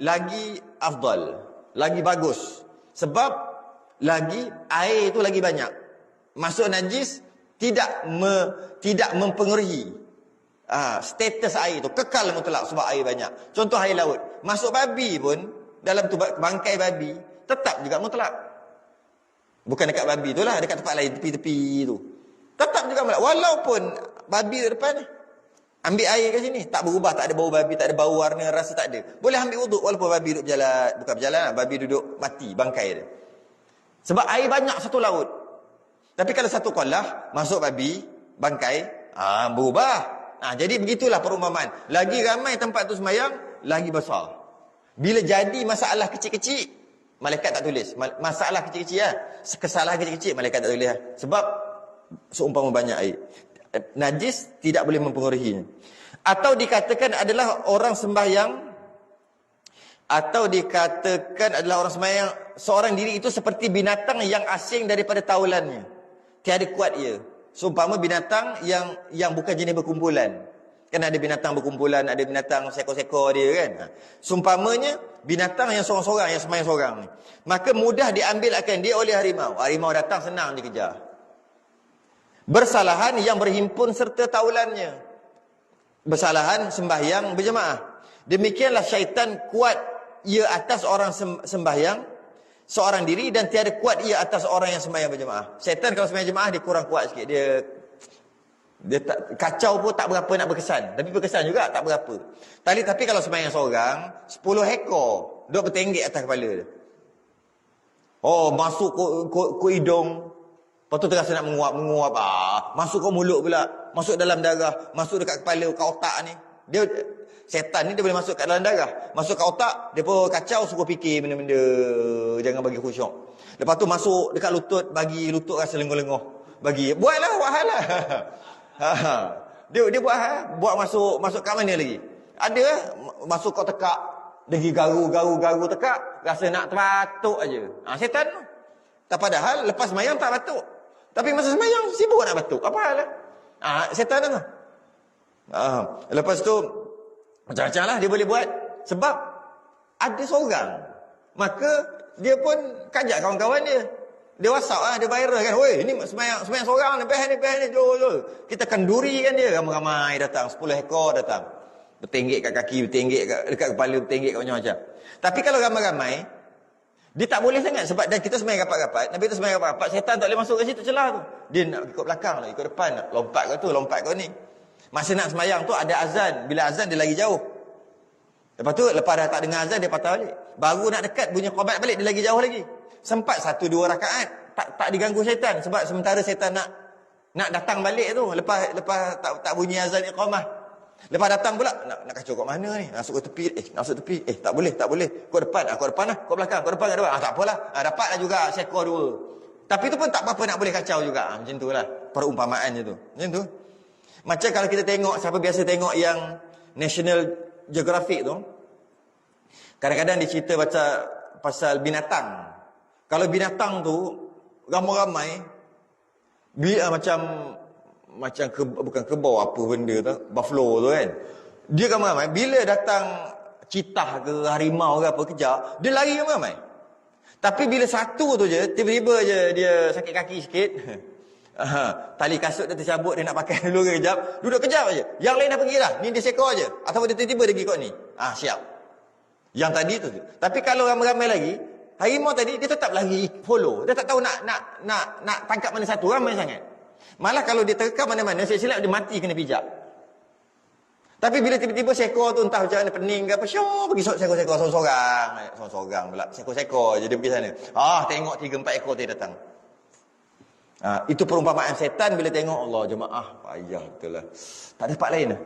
lagi afdal, lagi bagus. Sebab lagi air tu lagi banyak. masuk najis tidak mempengaruhi status air tu, kekal mutlak sebab air banyak. Contoh air laut, masuk babi pun dalam tu bangkai babi tetap juga mutlak. Bukan dekat babi tu lah, dekat tempat lain, tepi-tepi tu. Tetap juga mutlak. Walaupun babi depan ni, ambil air ke sini, tak berubah, tak ada bau babi, tak ada bau warna, rasa tak ada. Boleh ambil wuduk walaupun babi duduk berjalan, bukan berjalan, babi duduk mati, bangkai dia. Sebab air banyak satu laut. Tapi kalau satu kolah, masuk babi, bangkai, berubah. Jadi begitulah perumpamaan. Lagi ramai tempat tu sembahyang, lagi besar. Bila jadi masalah kecil-kecil, malaikat tak tulis. Masalah kecil-kecil kesalahan kecil-kecil, malaikat tak tulis Sebab seumpama banyak air. Najis tidak boleh mempengaruhinya. Atau dikatakan adalah orang sembahyang, atau dikatakan adalah orang sembahyang, seorang diri itu seperti binatang yang asing daripada taulannya. Tiada kuat ia. Seumpama binatang yang bukan jenis berkumpulan. Kan ada binatang berkumpulan, ada binatang seekor-seekor dia kan. Seumpamanya binatang yang seorang-seorang, yang sembahyang seorang ni. Maka mudah diambil akan dia oleh harimau. Harimau datang senang dikejar. Bersalahan yang berhimpun serta taulannya. Bersalahan sembahyang berjemaah. Demikianlah syaitan kuat ia atas orang sembahyang seorang diri, dan tiada kuat ia atas orang yang sembahyang berjemaah. Syaitan kalau sembahyang jemaah dia kurang kuat sikit. Dia tak, kacau pun tak berapa nak berkesan. Tapi berkesan juga tak berapa. Tapi kalau sembahyang seorang, 10 ekor duk bertenggek atas kepala dia. Masuk ke hidung. Lepas tu terasa nak menguap. Masuk ke mulut pula. Masuk dalam darah. Masuk dekat kepala, kat otak ni. Setan ni dia boleh masuk kat dalam darah. Masuk kat otak, dia pun kacau, suruh fikir benda-benda. Jangan bagi khusyuk. Lepas tu masuk dekat lutut, bagi lutut rasa lenguh-lenguh. Buatlah, buat hal lah. Dia buat masuk kat mana lagi? Ada masuk kat tekak. Dia garu tekak. Rasa nak terbatuk aja. Setan tu. Tak padahal lepas semayang tak batuk. Tapi masa semayang sibuk nak batuk. Apa hal lah? Setan tu. Lepas tu macam-macam lah dia boleh buat. Sebab ada seorang, maka dia pun kajak kawan-kawan dia. Dia WhatsApp lah, dia viral kan. Weh, ni semayang seorang ni, best ni, jom. Kita kenduri kan dia. Ramai-ramai datang, 10 ekor datang. Bertenggek kat kaki, bertenggek dekat kepala, bertenggek kat macam-macam. Tapi kalau ramai-ramai, dia tak boleh sangat. Sebab dan kita semayang rapat-rapat. Nabi kita semayang rapat-rapat, setan tak boleh masuk ke situ celah tu. Dia nak ikut belakang, nak ikut depan, nak lompat ke tu, lompat ke ni. Masa nak semayang tu ada azan. Bila azan dia lagi jauh. Lepas tu lepas dah tak dengar azan dia patah balik. Baru nak dekat bunyi qamat balik dia lagi jauh lagi. Sempat 1-2 rakaat tak diganggu syaitan. Sebab sementara syaitan nak datang balik tu. Lepas tak bunyi azan iqamah. Lepas datang pula nak kacau kat mana ni? Masuk ke tepi. Masuk tepi. Tak boleh. Kau depan lah. Kau belakang. Kau depan kat depan. Tak apalah. Dapatlah juga seekor 2. Tapi tu pun tak apa-apa nak boleh kacau juga. Macam tu lah. Perumpamaan je tu. Macam tu. Macam kalau kita tengok, siapa biasa tengok yang National Geographic tu, kadang-kadang dia cerita pasal binatang. Kalau binatang tu ramai-ramai, bukan kebau apa benda tu, buffalo tu kan. Dia ramai-ramai, bila datang citah ke harimau ke apa kejar, dia lari ramai-ramai. Tapi bila satu tu je, tiba-tiba je dia sakit kaki sikit. Tali kasut dia tercabut, dia nak pakai dulu kejap, duduk kejap aja. Yang lain dah pergi dah, ni dia sekor aja. Atau dia tiba-tiba dia pergi kot ni. Siap. Yang tadi tu. Tapi kalau ramai-ramai lagi, harimau tadi dia tetap lagi follow. Dia tak tahu nak tangkap mana satu, ramai sangat. Malah kalau dia terkam mana-mana, silap dia mati kena pijak. Tapi bila tiba-tiba sekor tu entah macam mana pening ke apa, pergi sekor-sekor seorang-seorang pula. Sekor-sekor je dia pergi sana. Tengok 3-4 ekor dia datang. Itu perumpamaan setan bila tengok Allah jemaah. Payah betul lah. Tak ada tempat lain lah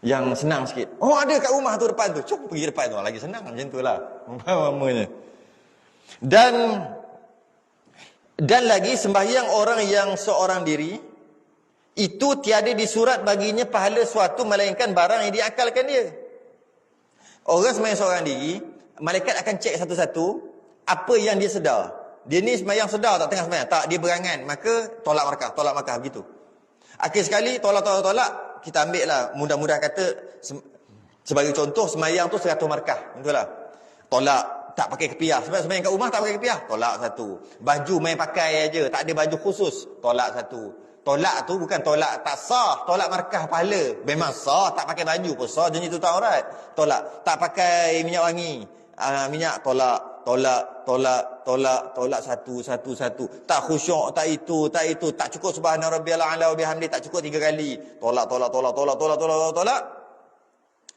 yang senang sikit. Ada kat rumah tu depan tu. Cuba pergi depan tu. Lagi senang macam tu lah. Umpamanya. Dan lagi sembahyang orang yang seorang diri, itu tiada disurat baginya pahala suatu melainkan barang yang diakalkan dia. Orang sembahyang seorang diri, malaikat akan cek satu-satu apa yang dia sedar. Dia ni sembahyang sedar tak tengah sembahyang? Tak, dia berangan. Maka tolak markah begitu. Akhir sekali tolak, kita ambil lah. Mudah-mudah kata, sebagai contoh, sembahyang tu 100 markah. Itulah. tak pakai kepiah. Sebab sembahyang kat rumah tak pakai kepiah, tolak satu. Baju main pakai aja, tak ada baju khusus, tolak satu. Tolak tu bukan tolak tak sah, tolak markah pahala. Memang sah, tak pakai baju pun sah, jenis tu tak aurat. Tolak. Tak pakai minyak wangi, minyak, tolak. Tolak satu. Tak khusyuk, tak itu. Tak cukup subhana rabbiyal a'la wa bihamdi, tak cukup 3 kali. Tolak.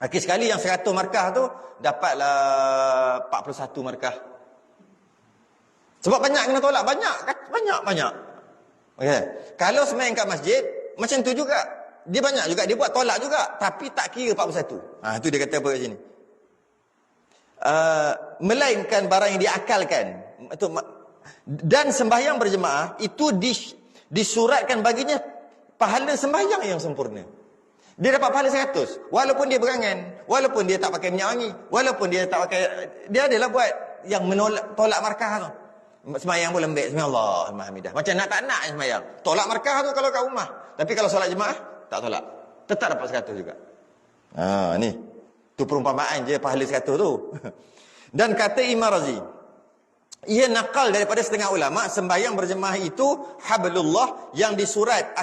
Akhir sekali yang 100 markah tu dapatlah 41 markah. Sebab banyak kena tolak, banyak. Okey. Kalau sembahyang kat masjid macam tu juga. Dia banyak juga, dia buat tolak juga, tapi tak kira 41. Itu dia kata apa kat sini? Melainkan barang yang diakalkan. Dan sembahyang berjemaah itu disuratkan baginya pahala sembahyang yang sempurna. Dia dapat pahala 100 walaupun dia berangan, walaupun dia tak pakai minyak wangi, walaupun dia tak pakai, dia adalah buat yang tolak markah tu. Sembahyang pun lembek, bismillah alhamdulillah, macam nak tak nak sembahyang. Tolak markah tu kalau kat rumah, tapi kalau solat jemaah tak tolak, tetap dapat 100 juga. Ni tu perumpamaan je pahala 100 tu. Dan kata Imam Razi, ia nakal daripada setengah ulama, sembahyang berjemaah itu hablullah yang disurat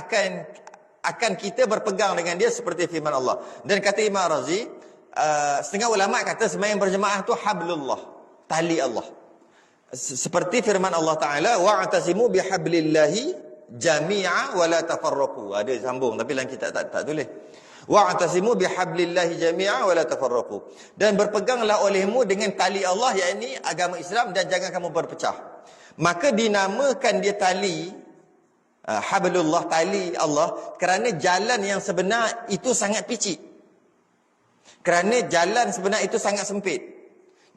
akan kita berpegang dengan dia seperti firman Allah. Dan kata Imam Razi, setengah ulama kata sembahyang berjemaah tu hablullah, tali Allah. Seperti firman Allah Ta'ala, wa'tasimu bihablillahi jami'a wa la tafarraqu. Ada sambung tapi dalam kitab tak tulis. Wa'tasimu bihablillahi jami'a wa la tafarraqu. Dan berpeganglah olehmu dengan tali Allah, yakni agama Islam, dan jangan kamu berpecah. Maka dinamakan dia tali, hablullah, tali Allah, kerana jalan yang sebenar itu sangat picik. Kerana jalan sebenar itu sangat sempit.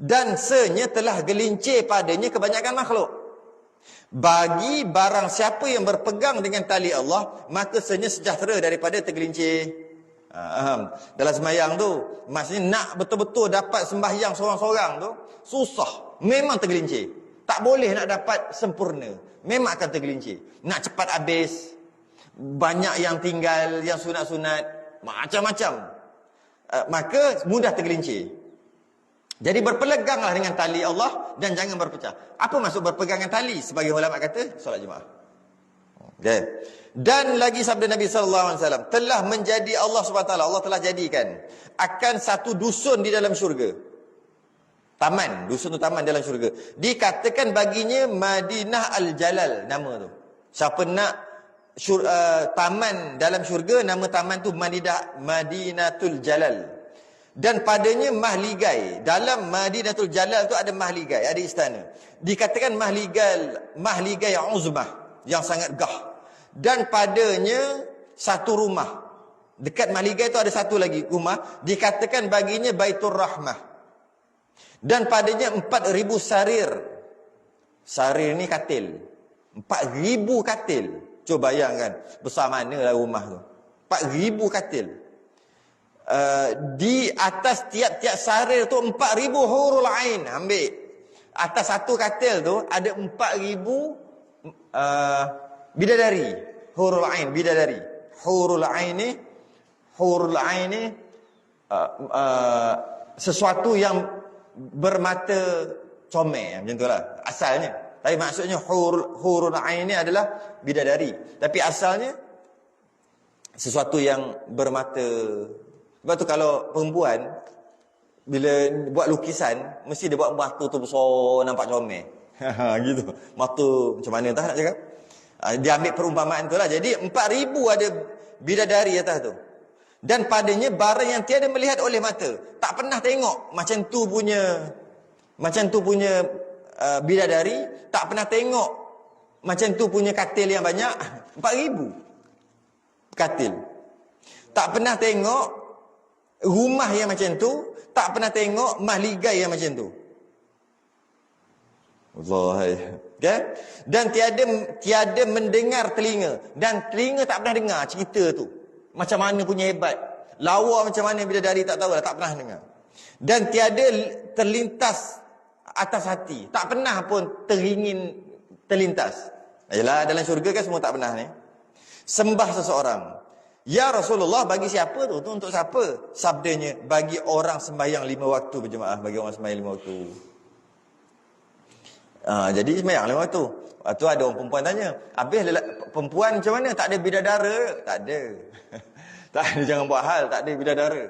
Dan senyata telah gelincir padanya kebanyakan makhluk. Bagi barang siapa yang berpegang dengan tali Allah, maka senyata sejahtera daripada tergelincir. Dalam sembahyang tu, maksudnya nak betul-betul dapat sembahyang seorang-seorang tu susah, memang tergelincir. Tak boleh nak dapat sempurna, memang akan tergelincir. Nak cepat habis, banyak yang tinggal, yang sunat-sunat, macam-macam, maka mudah tergelincir. Jadi berpeganglah dengan tali Allah dan jangan berpecah. Apa maksud berpegang dengan tali? Sebagai ulama kata, solat jemaah. Okay. Dan lagi sabda Nabi SAW, telah menjadi Allah SWT, Allah telah jadikan akan satu dusun di dalam syurga. Taman, dusun tu taman dalam syurga. Dikatakan baginya Madinah Al-Jalal, nama tu. Siapa nak taman dalam syurga, nama taman tu Madinatul Jalal. Dan padanya mahligai. Dalam Madinatul Jalal tu ada mahligai, ada istana. Dikatakan mahligai uzmah, yang sangat gah. Dan padanya satu rumah. Dekat mahligai tu ada satu lagi rumah, dikatakan baginya Baitur Rahmah. Dan padanya 4,000 sarir. Sarir ni katil. 4,000 katil. Cuba bayangkan besar manalah rumah tu. 4,000 katil. Di atas tiap-tiap sarir tu 4,000 hurul ain. Ambil atas satu katil tu ada 4,000 bidadari. Hurul ain, bidadari. Hurul ain ni sesuatu yang bermata comel, macam itulah asalnya. Tapi maksudnya hurul ain ni adalah bidadari. Tapi asalnya sesuatu yang bermata. Sebab tu kalau perempuan bila buat lukisan, mesti dia buat mata tu besar, nampak comel. Gitu. Mata macam mana tak nak cakap. Dia ambil perumpamaan tu lah. Jadi 4,000 ada bidadari atas tu. Dan padanya barang yang tiada melihat oleh mata. Tak pernah tengok macam tu punya bidadari. Tak pernah tengok macam tu punya katil yang banyak. 4,000 katil. Tak pernah tengok rumah yang macam tu, tak pernah tengok mahligai yang macam tu. Allah. Okay? Dan tiada mendengar telinga, dan telinga tak pernah dengar cerita tu. Macam mana punya hebat, lawa macam mana bidadari tak tahu lah, tak pernah dengar. Dan tiada terlintas atas hati, tak pernah pun teringin terlintas. Yalah, dalam syurga kan semua tak pernah ni. Sembah seseorang. Ya Rasulullah, bagi siapa tu? Tu untuk siapa? Sabdanya, bagi orang sembahyang 5 waktu berjemaah. Bagi orang sembahyang 5 waktu. Jadi sembahyang lima waktu. Lepas tu ada orang perempuan tanya, habis perempuan macam mana? Tak ada bidadara? Tak ada. Tak ada, jangan buat hal, tak ada bidadara.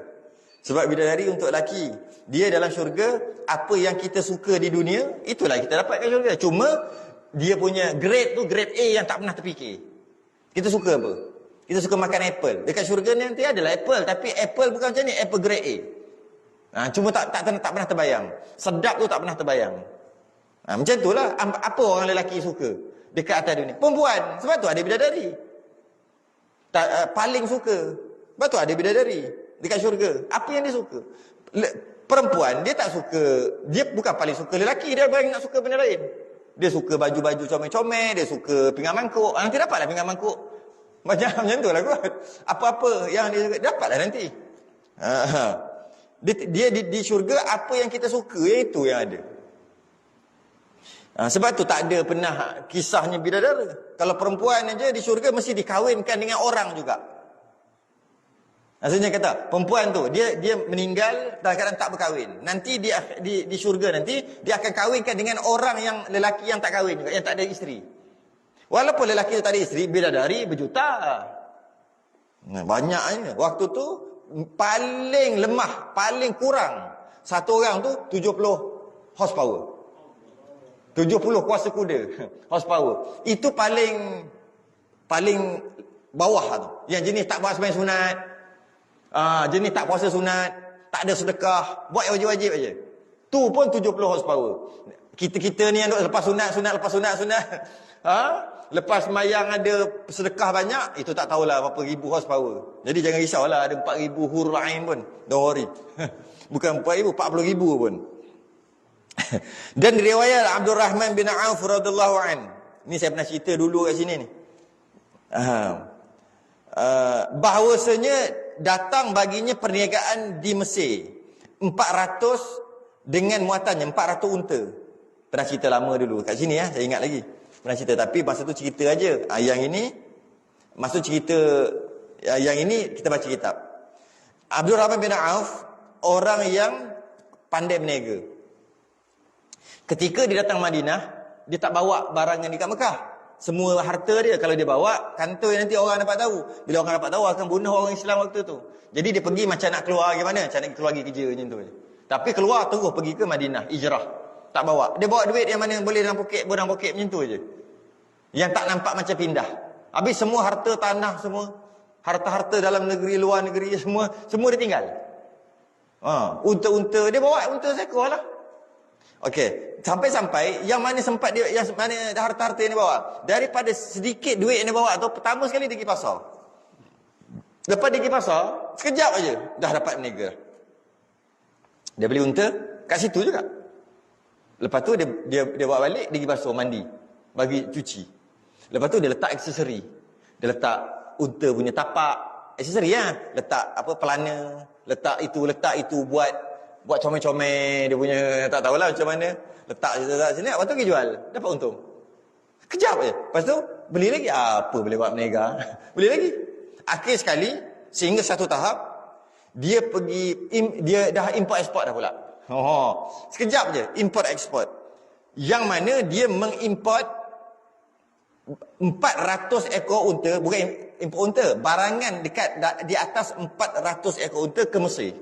Sebab bidadari untuk lelaki. Dia dalam syurga, apa yang kita suka di dunia, itulah kita dapatkan syurga. Cuma, dia punya grade tu, grade A yang tak pernah terfikir. Kita suka apa? Kita suka makan apple. Dekat syurga ni nanti adalah apple. Tapi apple bukan macam ni, apple grade A. Cuma tak pernah terbayang. Sedap tu tak pernah terbayang. Macam itulah, apa orang lelaki suka dekat atas dunia? Perempuan. Sebab tu ada bidadari. Paling suka. Sebab tu ada bidadari dekat syurga. Apa yang dia suka? Perempuan, dia tak suka, dia bukan paling suka lelaki, dia paling nak suka benda lain. Dia suka baju-baju comel-comel, dia suka pinggan mangkuk. Nanti dapatlah pinggan mangkuk. Macam tu lah kot. Apa-apa yang dia suka, dapatlah nanti. Dia di syurga, apa yang kita suka, yang itu yang ada. Sebab tu tak ada pernah kisahnya bidadara. Kalau perempuan aja di syurga mesti dikahwinkan dengan orang juga. Maksudnya kata, perempuan tu dia meninggal dalam keadaan tak berkahwin. Nanti dia di syurga nanti dia akan kahwinkan dengan orang yang lelaki yang tak kahwin juga, yang tak ada isteri. Walaupun lelaki tu tak ada isteri, bidadari berjuta. Banyaknya. Waktu tu paling lemah, paling kurang satu orang tu 70 horsepower. 70 kuasa kuda horsepower. Itu paling bawah tu. Yang jenis tak buat sembahyang sunat. Jenis tak puasa sunat, tak ada sedekah, buat yang wajib-wajib aja. Tu pun 70 horsepower. Kita ni yang lepas sunat. Lepas sembahyang ada sedekah banyak, itu tak tahulah berapa ribu horsepower. Jadi jangan risaulah ada 4,000 hurul ain pun. Don't worry. Bukan 4,000, 40,000 pun. Dan riwayat Abdul Rahman bin Auf radhiyallahu an. Ni saya pernah cerita dulu kat sini ni. Bahawasanya datang baginya perniagaan di Mesir 400 dengan muatannya 400 unta. Pernah cerita lama dulu kat sini saya ingat lagi. Pernah cerita, tapi masa tu cerita aja. Yang ini maksud cerita yang ini kita baca kitab. Abdul Rahman bin Auf orang yang pandai berniaga. Ketika dia datang Madinah, dia tak bawa barang yang dekat Mekah. Semua harta dia kalau dia bawa, kantoi nanti orang dapat tahu. Bila orang dapat tahu akan bunuh orang Islam waktu tu. Jadi dia pergi macam nak keluar gimana? Macam nak keluar pergi kerja macam tu. Tapi keluar terus pergi ke Madinah, hijrah. Tak bawa. Dia bawa duit yang mana boleh dalam poket, borang poket macam tu aje. Yang tak nampak macam pindah. Habis semua harta tanah semua, harta-harta dalam negeri, luar negeri semua dia tinggal. Unta-unta dia bawa unta seekor lah. Okey, sampai-sampai yang mana sempat dia, yang mana harta-harta yang dia bawa, daripada sedikit duit yang dia bawa tu, pertama sekali dia pergi pasar. Lepas dia pergi pasar, sekejap aja dah dapat berniaga. Dia beli unta kat situ juga. Lepas tu dia bawa balik, dia pergi basuh, mandi, bagi cuci. Lepas tu dia letak aksesori. Dia letak unta punya tapak, aksesori letak apa, pelana, letak itu buat comel-comel dia punya, tak tahulah macam mana. Letak sini, lepas tu pergi jual, dapat untung. Kejap je. Lepas tu beli lagi, apa boleh buat berniaga. Beli lagi. Akhir sekali, sehingga satu tahap dia dah import export dah pula. Sekejap je import export. Yang mana dia mengimport 400 ekor unta, bukan import unta, barangan dekat di atas 400 ekor unta ke Mesir.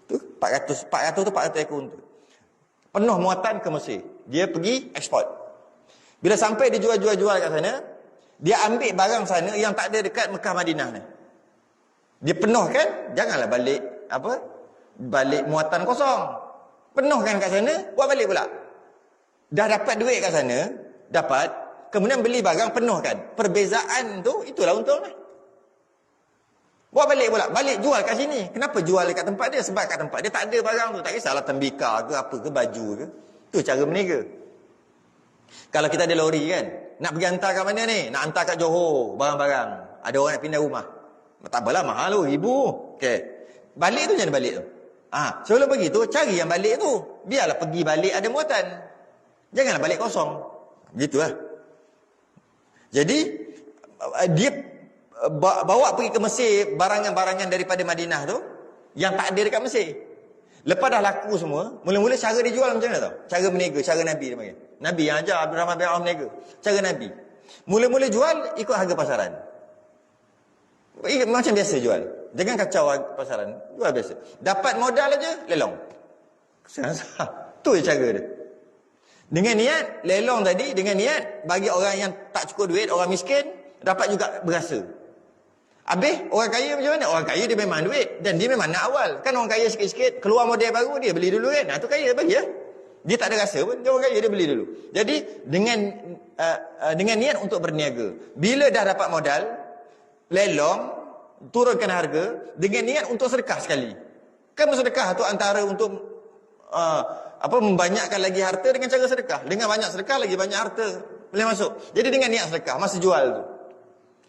Tu 400 ekor unta. Penuh muatan ke Mesir. Dia pergi ekspor. Bila sampai dia jual kat sana, dia ambil barang sana yang tak ada dekat Mekah Madinah ni. Dia penuhkan, janganlah balik muatan kosong. Penuhkan kat sana, buat balik pula. Dah dapat duit kat sana, kemudian beli barang, penuhkan. Perbezaan tu, itulah untung lah. Buat balik pula, balik jual kat sini. Kenapa jual dekat tempat dia? Sebab kat tempat dia tak ada barang tu. Tak kisahlah tembikar ke apa ke, baju ke. Tu cara berniaga. Kalau kita ada lori kan, nak pergi hantar kat mana ni? Nak hantar kat Johor, barang-barang. Ada orang nak pindah rumah. Tak apalah, mahal tu, RM1,000. Okay. Balik tu macam mana balik tu? Sebelum pergi tu, cari yang balik tu. Biarlah pergi balik ada muatan. Janganlah balik kosong. Gitulah. Jadi, dia bawa pergi ke Mesir barang-barang daripada Madinah tu, yang tak ada dekat Mesir. Lepas dah laku semua, mula-mula cara dia jual macam mana tau? Cara berniaga, cara Nabi dia panggil. Nabi yang ajar Abdul Rahman bin Auf berniaga. Cara Nabi. Mula-mula jual ikut harga pasaran. Macam biasa jual. Jangan kacau pasaran. Jual biasa. Dapat modal aja, lelong. Tu je cara dia. Dengan niat, lelong tadi, dengan niat, bagi orang yang tak cukup duit, orang miskin, dapat juga berasa. Habis, orang kaya macam mana? Orang kaya dia memang duit. Dan dia memang nak awal. Kan orang kaya sikit-sikit, keluar model baru, dia beli dulu kan. Tu kaya bagi ya. Dia tak ada rasa pun. Dia orang kaya, dia beli dulu. Jadi, dengan niat untuk berniaga. Bila dah dapat modal, lelong, turunkan harga, dengan niat untuk sedekah sekali. Kan sedekah tu antara untuk membanyakkan lagi harta dengan cara sedekah. Dengan banyak sedekah, lagi banyak harta boleh masuk. Jadi dengan niat sedekah, masa jual tu.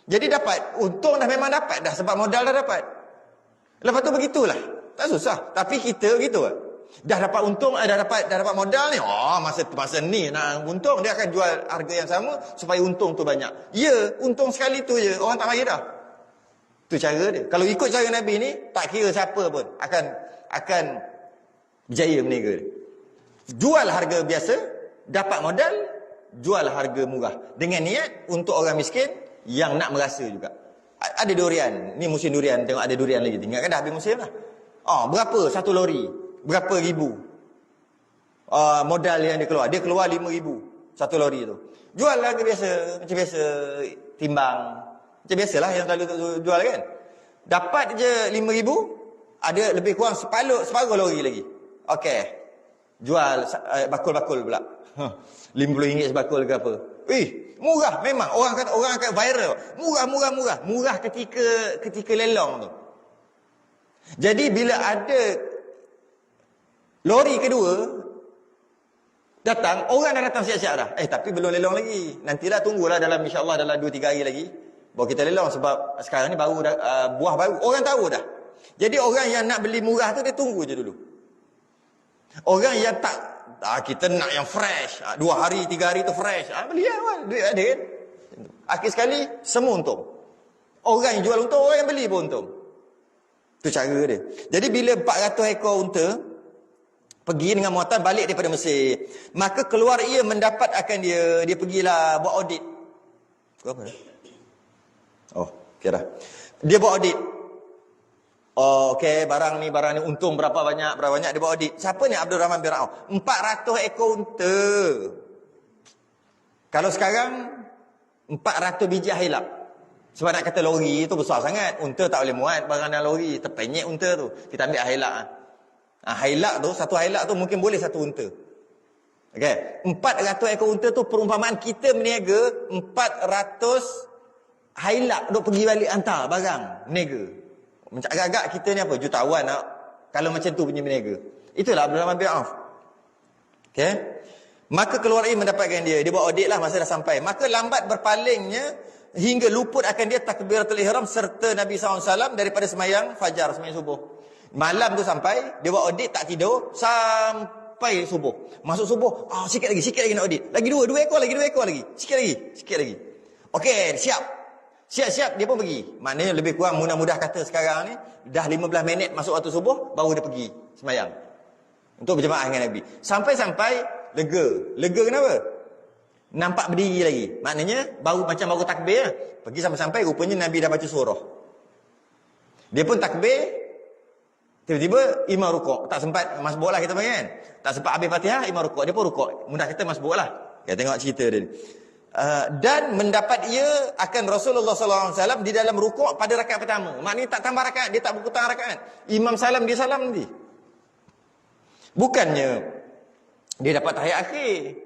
Jadi dapat, untung dah memang dapat dah sebab modal dah dapat. Lepas tu begitulah. Tak susah. Tapi kita begitu lah. Dah dapat untung, dah dapat modal ni. Masa ni nak untung, dia akan jual harga yang sama supaya untung tu banyak. Ya, untung sekali tu je. Orang tak mari dah. Tu cara dia. Kalau ikut cara Nabi ni, tak kira siapa pun akan berjaya berniaga dia. Jual harga biasa, dapat modal, jual harga murah. Dengan niat untuk orang miskin yang nak merasa juga. Ada durian. Ni musim durian. Tengok ada durian lagi. Ingat kan dah habis musim lah. Berapa satu lori? Berapa ribu? Modal yang dia keluar. Dia keluar 5,000 satu lori tu. Jual harga biasa. Macam biasa. Timbang. Macam biasalah yang selalu jual kan. Dapat je 5,000. Ada lebih kurang separuh lori lagi. Okey. Jual bakul-bakul pula. RM50 sebakul ke apa. Murah memang. Orang kata viral. Murah. Murah ketika lelong tu. Jadi bila ada lori kedua datang, orang dah datang siap-siap dah. Tapi belum lelong lagi. Nantilah tunggulah insya-Allah dalam 2-3 hari lagi baru kita lelong sebab sekarang ni baru buah baru. Orang tahu dah. Jadi orang yang nak beli murah tu dia tunggu je dulu. Orang yang tak kita nak yang fresh. 2 hari, 3 hari tu fresh. Beli awal. Duit ada kan. Akhir sekali, semua untung. Orang yang jual untung, orang yang beli pun untung. Itu cara dia. Jadi bila 400 ekor unta pergi dengan muatan balik daripada Mesir, maka keluar ia mendapat akan dia pergilah buat audit. Apa? Okey dah. Dia buat audit. Okey, barang ni untung berapa banyak dia buat audit. Siapa ni Abdul Rahman bin Auf? 400 ekor unta. Kalau sekarang 400 biji hailak. Sebab nak kata lori tu besar sangat. Unta tak boleh muat barang dalam lori. Terpenyek unta tu. Kita ambil hailak. Hailak tu, satu hailak tu mungkin boleh satu unta. Okey, 400 ekor unta tu perumpamaan kita berniaga 400 hailak duk pergi balik hantar barang berniaga. Macam agak-agak kita ni apa? Jutawan nak. Kalau macam tu punya berniaga. Itulah Abdul Rahman bin Auf. Okey. Maka keluar ia mendapatkan dia. Dia buat audit lah masa dah sampai. Maka lambat berpalingnya hingga luput akan dia takbiratul ihram serta Nabi SAW daripada semayang fajar, semayang subuh. Malam tu sampai, dia buat audit tak tidur sampai subuh. Masuk subuh, sikit lagi nak audit. Lagi dua ekor lagi. Sikit lagi. Okey, Siap, dia pun pergi. Maknanya lebih kurang mudah-mudah kata sekarang ni, dah 15 minit masuk waktu subuh, baru dia pergi semayang. Untuk berjemaah dengan Nabi. Sampai-sampai, lega. Lega kenapa? Nampak berdiri lagi. Maknanya, baru takbir lah. Pergi sampai-sampai, rupanya Nabi dah baca surah. Dia pun takbir, tiba-tiba, imam rukuk. Tak sempat masbuk lah kita panggil kan. Tak sempat habis Fatihah, imam rukuk. Dia pun rukuk. Mudah kata masbuk lah. Kita tengok cerita dia ni. Dan mendapat ia akan Rasulullah SAW di dalam rukuk pada rakaat pertama. Maknanya tak tambah rakaat, dia tak berkurang rakaat. Imam salam, dia salam nanti. Bukannya dia dapat tahiyat akhir.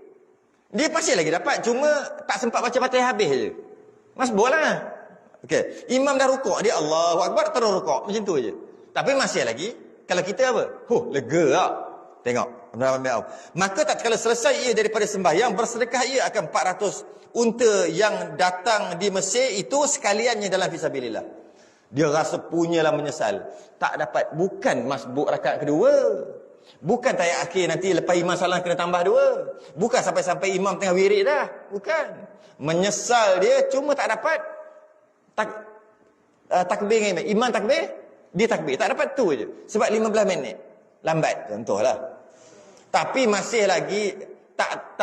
Dia pasti lagi dapat, cuma tak sempat baca Fatihah habis je. Masbuk lah. Okey, imam dah rukuk, dia Allahu Akbar terus rukuk, macam tu je. Tapi masih lagi, kalau kita apa? Lega tak? Tengok. Maka tak kala selesai ia daripada sembahyang, bersedekah ia akan 400 unta yang datang di Mesir itu sekaliannya dalam fisabilillah. Dia rasa punyalah menyesal. Tak dapat. Bukan masbuk rakaat kedua. Bukan tahiyat akhir nanti lepas imam salam kena tambah 2. Bukan sampai-sampai imam tengah wirid dah. Bukan. Menyesal dia cuma tak dapat takbir dengan imam. Imam takbir, dia takbir. Tak dapat tu je. Sebab 15 minit. lambat contohlah. Tapi masih lagi tak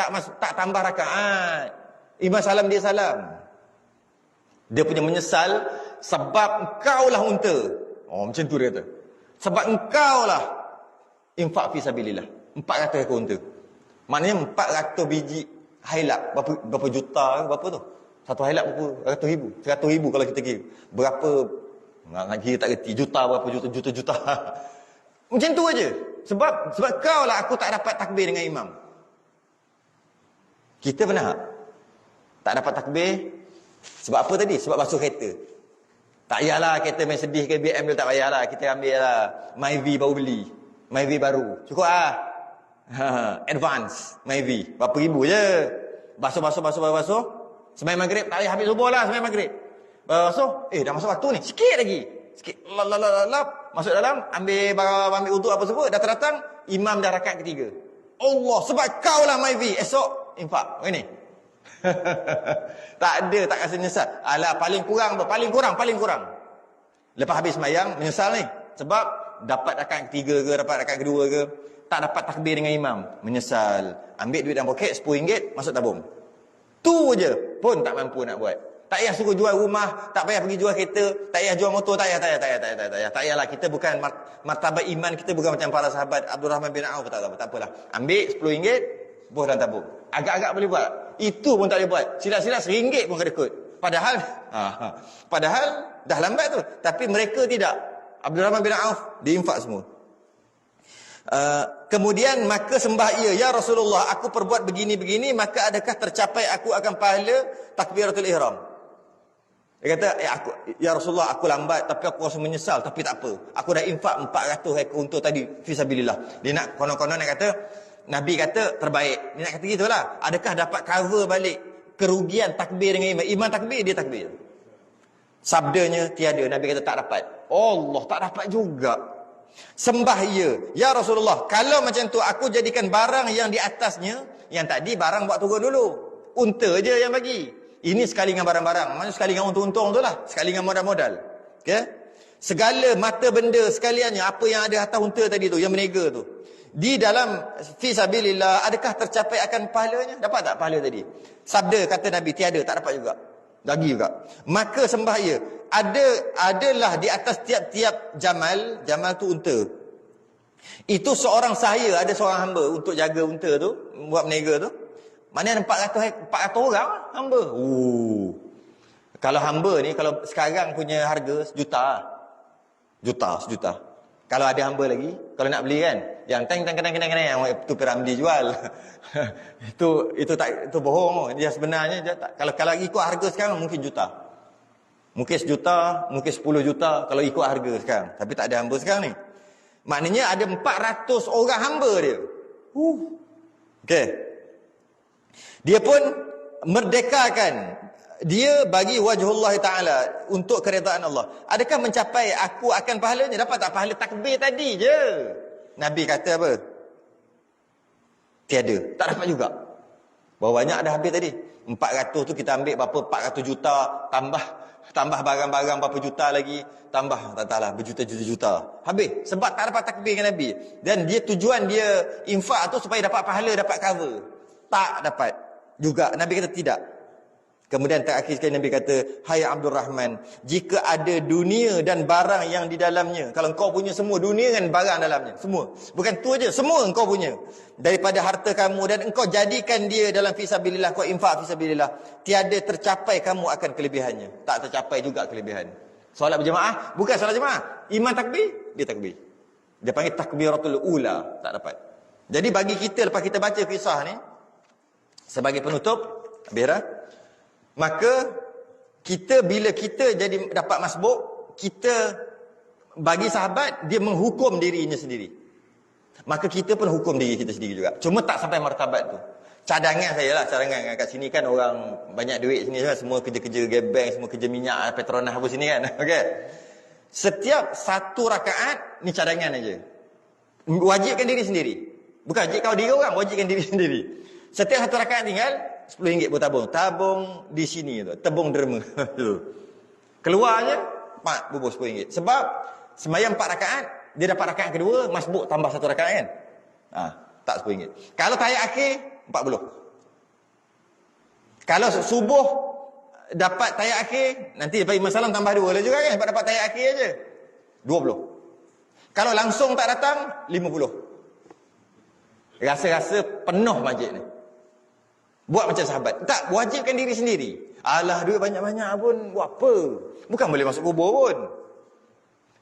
tambah rakaat. Imam salam dia salam. Dia punya menyesal sebab engkaulah unta. Oh macam tu dia kata. Sebab engkaulah infak fi sabilillah. 400 ekor unta. Maknanya 400 biji hailak. Berapa juta, berapa tu? Satu hailak berapa? 100 ribu kalau kita kira. Berapa, kira tak reti. Juta, berapa juta. Macam tu aja. Sebab kau lah aku tak dapat takbir dengan imam. Kita pernah tak dapat takbir. Sebab apa tadi? Sebab basuh kereta. Tak payahlah kereta main sedih ke BM tu, tak payahlah. Kita ambil lah Myvi baru beli. Myvi baru. Cukup lah. Advance Myvi. Berapa ribu je. Basuh. Sembahyang maghrib, tak payah habis subuh lah sembahyang maghrib. Basuh, dah masuk waktu ni. Sikit lagi. Sikit. Masuk dalam, ambil uduk apa semua. Dah datang, imam dah rakaat ketiga. Allah, sebab kau lah Myvi. Esok, infak. Ini. Tak ada, tak rasa menyesal. Alah, paling kurang. Lepas habis sembahyang, menyesal ni. Sebab dapat rakaat ketiga ke, dapat rakaat kedua ke, tak dapat takbir dengan imam. Menyesal. Ambil duit dalam poket, RM10, masuk tabung. Tu je pun tak mampu nak buat. Tak payah suruh jual rumah, tak payah pergi jual kereta, tak payah jual motor, tak payah. Tak payahlah, kita bukan martabat iman kita bukan macam para sahabat Abdul Rahman bin Auf, tak apalah. Ambil RM10, buah dalam tabung. Agak-agak boleh buat. Itu pun tak boleh buat. Silap-silap RM1 pun kedekut. Padahal dah lambat tu. Tapi mereka tidak. Abdul Rahman bin Auf diinfak semua. Kemudian maka sembah ia, ya Rasulullah, aku perbuat begini-begini, maka adakah tercapai aku akan pahala takbiratul ihram? Dia kata, ya Rasulullah, aku lambat tapi aku rasa menyesal, tapi tak apa. Aku dah infak 400 ekor unta tadi fisabilillah. Dia nak konon-konon nak kata, Nabi kata terbaik. Dia nak kata gitulah. Adakah dapat cover balik kerugian takbir dengan imam? Imam takbir, dia takbir. Sabdanya tiada. Nabi kata tak dapat. Allah, tak dapat juga. Sembah ia, ya Rasulullah, kalau macam tu aku jadikan barang yang di atasnya, yang tadi barang buat turun dulu, unta je yang bagi. Ini sekali dengan barang-barang, maksudnya sekali dengan untung-untung tu lah, sekali dengan modal-modal. Okay? Segala mata benda sekaliannya, apa yang ada atas unta tadi tu, yang berniaga tu, di dalam fisabilillah, adakah tercapai akan pahalanya? Dapat tak pahala tadi? Sabda kata Nabi, tiada, tak dapat juga. Lagi juga. Maka sembah ia, adalah di atas tiap-tiap jamal tu unta. Itu seorang sahaya, ada seorang hamba untuk jaga unta tu, buat berniaga tu. Maknanya 400 orang hamba. Kalau hamba ni, kalau sekarang punya harga sejuta. Sejuta. Kalau ada hamba lagi, kalau nak beli kan, yang kadang-kadang yang tu Piramdi jual. itu bohong. Dia sebenarnya dia tak, kalau ikut harga sekarang mungkin juta. Mungkin sejuta, mungkin 10 juta kalau ikut harga sekarang. Tapi tak ada hamba sekarang ni. Maknanya ada 400 orang hamba dia. Okey. Dia pun merdekakan. Dia bagi wajhullah ta'ala, untuk keredaan Allah. Adakah mencapai aku akan pahalanya? Dapat tak pahala takbir tadi je? Nabi kata apa? Tiada. Tak dapat juga. Berapa banyak dah habis tadi? 400 tu kita ambil berapa? 400 juta. Tambah barang-barang berapa juta lagi. Tambah, tak tahulah, berjuta-juta. Habis. Sebab tak dapat takbir dengan Nabi. Dan dia tujuan dia infak tu supaya dapat pahala, dapat cover. Tak dapat juga. Nabi kata tidak. Kemudian terakhir sekali Nabi kata, hai Abdul Rahman, jika ada dunia dan barang yang di dalamnya, kalau engkau punya semua dunia dan barang dalamnya, semua, bukan tu aja, semua engkau punya, daripada harta kamu, dan engkau jadikan dia dalam fisabilillah, kau infak fisabilillah, tiada tercapai kamu akan kelebihannya. Tak tercapai juga kelebihan. Solat berjemaah, bukan solat jemaah, imam takbir, dia takbir. Dia panggil takbiratul ula, tak dapat. Jadi bagi kita, lepas kita baca kisah ni, sebagai penutup, biarlah, maka kita, bila kita jadi dapat masbuk, kita bagi sahabat, dia menghukum dirinya sendiri. Maka kita pun hukum diri kita sendiri juga. Cuma tak sampai martabat tu. Cadangan saya lah, cadangan. Kat sini kan orang banyak duit sini kan, semua kerja-kerja gebeng, semua kerja minyak, Petronas apa sini kan. Okey. Setiap satu rakaat ni cadangan aja. Wajibkan diri sendiri. Bukan wajib kau diri orang, wajibkan diri sendiri. Setiap satu rakaat tinggal RM10 pun tabung. Tabung di sini tu. Tebung derma. Keluarnya, bubur RM10. Sebab sembahyang 4 rakaat, dia dapat rakaat kedua, masbuk tambah satu rakaat kan? Tak RM10. Kalau tahiyat akhir, 40. Kalau subuh dapat tahiyat akhir, nanti lepas Imam Salam tambah 2 lah juga kan? Dapat tahiyat akhir aja. 20. Kalau langsung tak datang, 50. Rasa-rasa penuh masjid ni. Buat macam sahabat. Tak, wajibkan diri sendiri. Alah, duit banyak-banyak pun buat apa? Bukan boleh masuk kubur pun.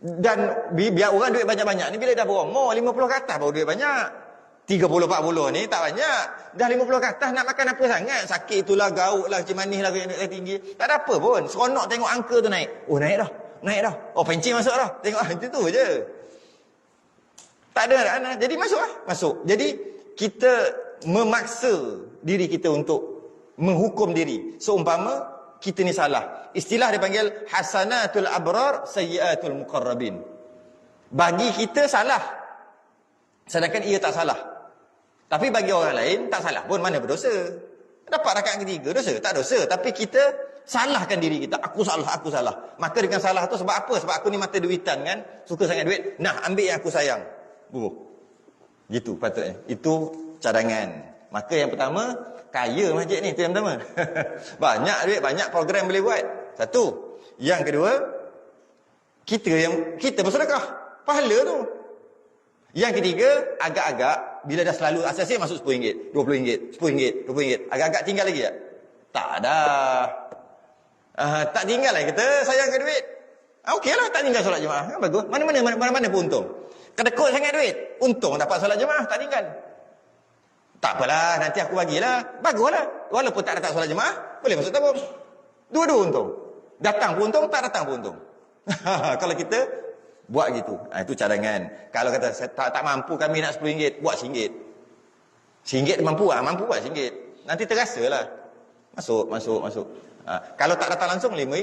Dan biar orang duit banyak-banyak ni, bila dah berumur 50 ke atas baru duit banyak. 30-40 ni tak banyak. Dah 50 ke atas nak makan apa sangat? Sakit itulah, gaut lah, cik manis lah, yang tinggi. Tak ada apa pun. Seronok tengok angka tu naik. Oh, naik dah. Naik dah. Oh, pencing masuk dah. Tengok, itu tu je. Tak ada anak. Jadi masuk lah. Masuk. Jadi kita memaksa diri kita untuk menghukum diri. Seumpama kita ni salah. Istilah dia panggil hasanatul abrar, sayyiatul muqarrabin. Bagi kita salah. Sedangkan ia tak salah. Tapi bagi orang lain tak salah pun, mana berdosa. Dapat rakaat ketiga dosa? Tak dosa. Tapi kita salahkan diri kita. Aku salah. Maka dengan salah tu sebab apa? Sebab aku ni mata duitan kan. Suka sangat duit. Nah, ambil yang aku sayang. Gitu patutnya. Itu cadangan. Maka yang pertama, kaya masjid ni. Itu yang pertama. Banyak duit, banyak program boleh buat. Satu. Yang kedua, kita bersedekah. Pahala tu. Yang ketiga, agak-agak bila dah selalu asas masuk RM10, RM20, RM10, RM20, agak-agak tinggal lagi tak? Tak ada. Tak tinggal lah kita sayangkan duit. Okeylah, tak tinggal solat jemaah. Kan bagus. Mana-mana pun untung. Kedekut sangat duit, untung dapat solat jemaah, tak tinggal. Tak apalah, nanti aku bagilah. Baguslah. Walaupun tak datang solat jemaah, boleh masuk tabung. Dua-dua untung. Datang pun untung, tak datang pun untung. Kalau kita buat gitu. Itu cadangan. Kalau kata tak mampu kami nak RM10, buat RM1. RM1 mampu mampu buat RM1. Nanti terasalah. Masuk. Kalau tak datang langsung RM5.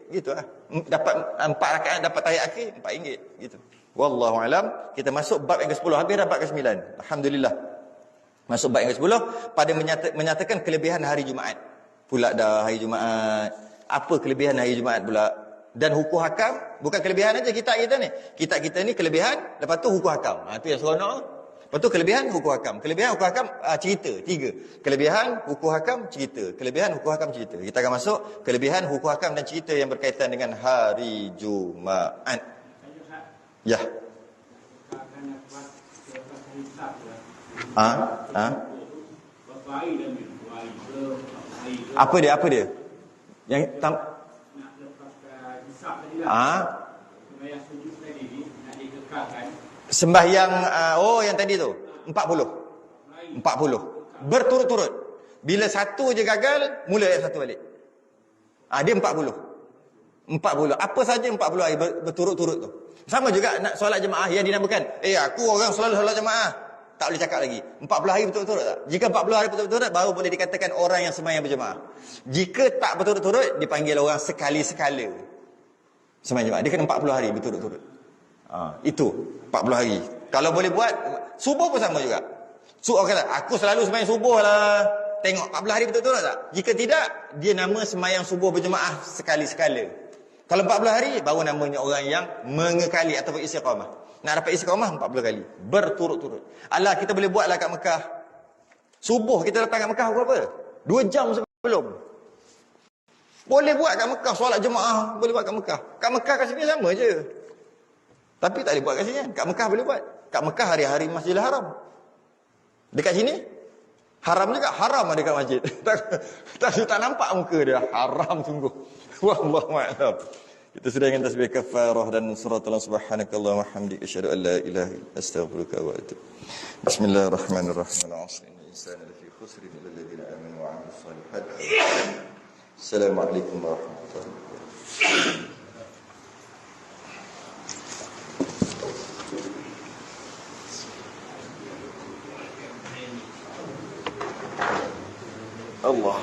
Gitulah. Dapat 4 rakaat, dapat tahiyat akhir RM4 gitu. Wallahu alam. Kita masuk bab yang ke-10, habis dah bab ke-9. Alhamdulillah. Masuk bab yang ke-10 pada menyatakan kelebihan hari Jumaat. Pula dah hari Jumaat. Apa kelebihan hari Jumaat pula? Dan hukum hakam, bukan kelebihan aja kita ni. Kita ni kelebihan, lepas tu hukum hakam. Itu yang seronok. Lepas tu kelebihan hukum hakam. Kelebihan hukum hakam cerita 3. Kelebihan hukum hakam cerita. Kelebihan hukum hakam cerita. Kita akan masuk kelebihan hukum hakam dan cerita yang berkaitan dengan hari Jumaat. Ya. Apa dia? Yang sembahyang yang tadi tu 40 berturut-turut. Bila satu je gagal, mula yang satu balik. Dia 40. Apa saja 40 hari berturut-turut tu. Sama juga nak solat jemaah yang dinamakan. Aku orang selalu solat jemaah. Tak boleh cakap lagi. 40 hari berturut-turut tak? Jika 40 hari berturut-turut, baru boleh dikatakan orang yang sembahyang berjemaah. Jika tak berturut-turut, dipanggil orang sekali-sekala sembahyang jemaah. Dia kena 40 hari berturut-turut. Itu 40 hari. Kalau boleh buat, subuh pun sama juga. Orang kata, aku selalu sembahyang subuh lah. Tengok 40 hari berturut-turut tak? Jika tidak, dia nama sembahyang subuh berjemaah sekali-sekala. Kalau 40 hari, baru namanya orang yang mengekali ataupun istiqamah. Nak dapat istiqamah 40 kali. Berturut-turut. Alah, kita boleh buatlah kat Mekah. Subuh kita datang kat Mekah berapa? 2 jam sebelum. Boleh buat kat Mekah. Solat jemaah boleh buat kat Mekah. Kat Mekah kat sini sama je. Tapi tak boleh buat kat sini. Kat Mekah boleh buat. Kat Mekah hari-hari Masjidil Haram. Dekat sini, haram juga. Haram ada kat masjid. tak nampak muka dia. Haram sungguh. Wallahualam. Kita sudah dengan tasbih kafarah dan surat Allah subhanakallahumma hamdika asyhadu an la ilaha illa anta astaghfiruka wa atubu. Bismillahirrahmanirrahim. Al-'asri insana lafi khusr illa alladhina amanu wa 'amilus shalihat. Assalamualaikum warahmatullahi wabarakatuh. Allah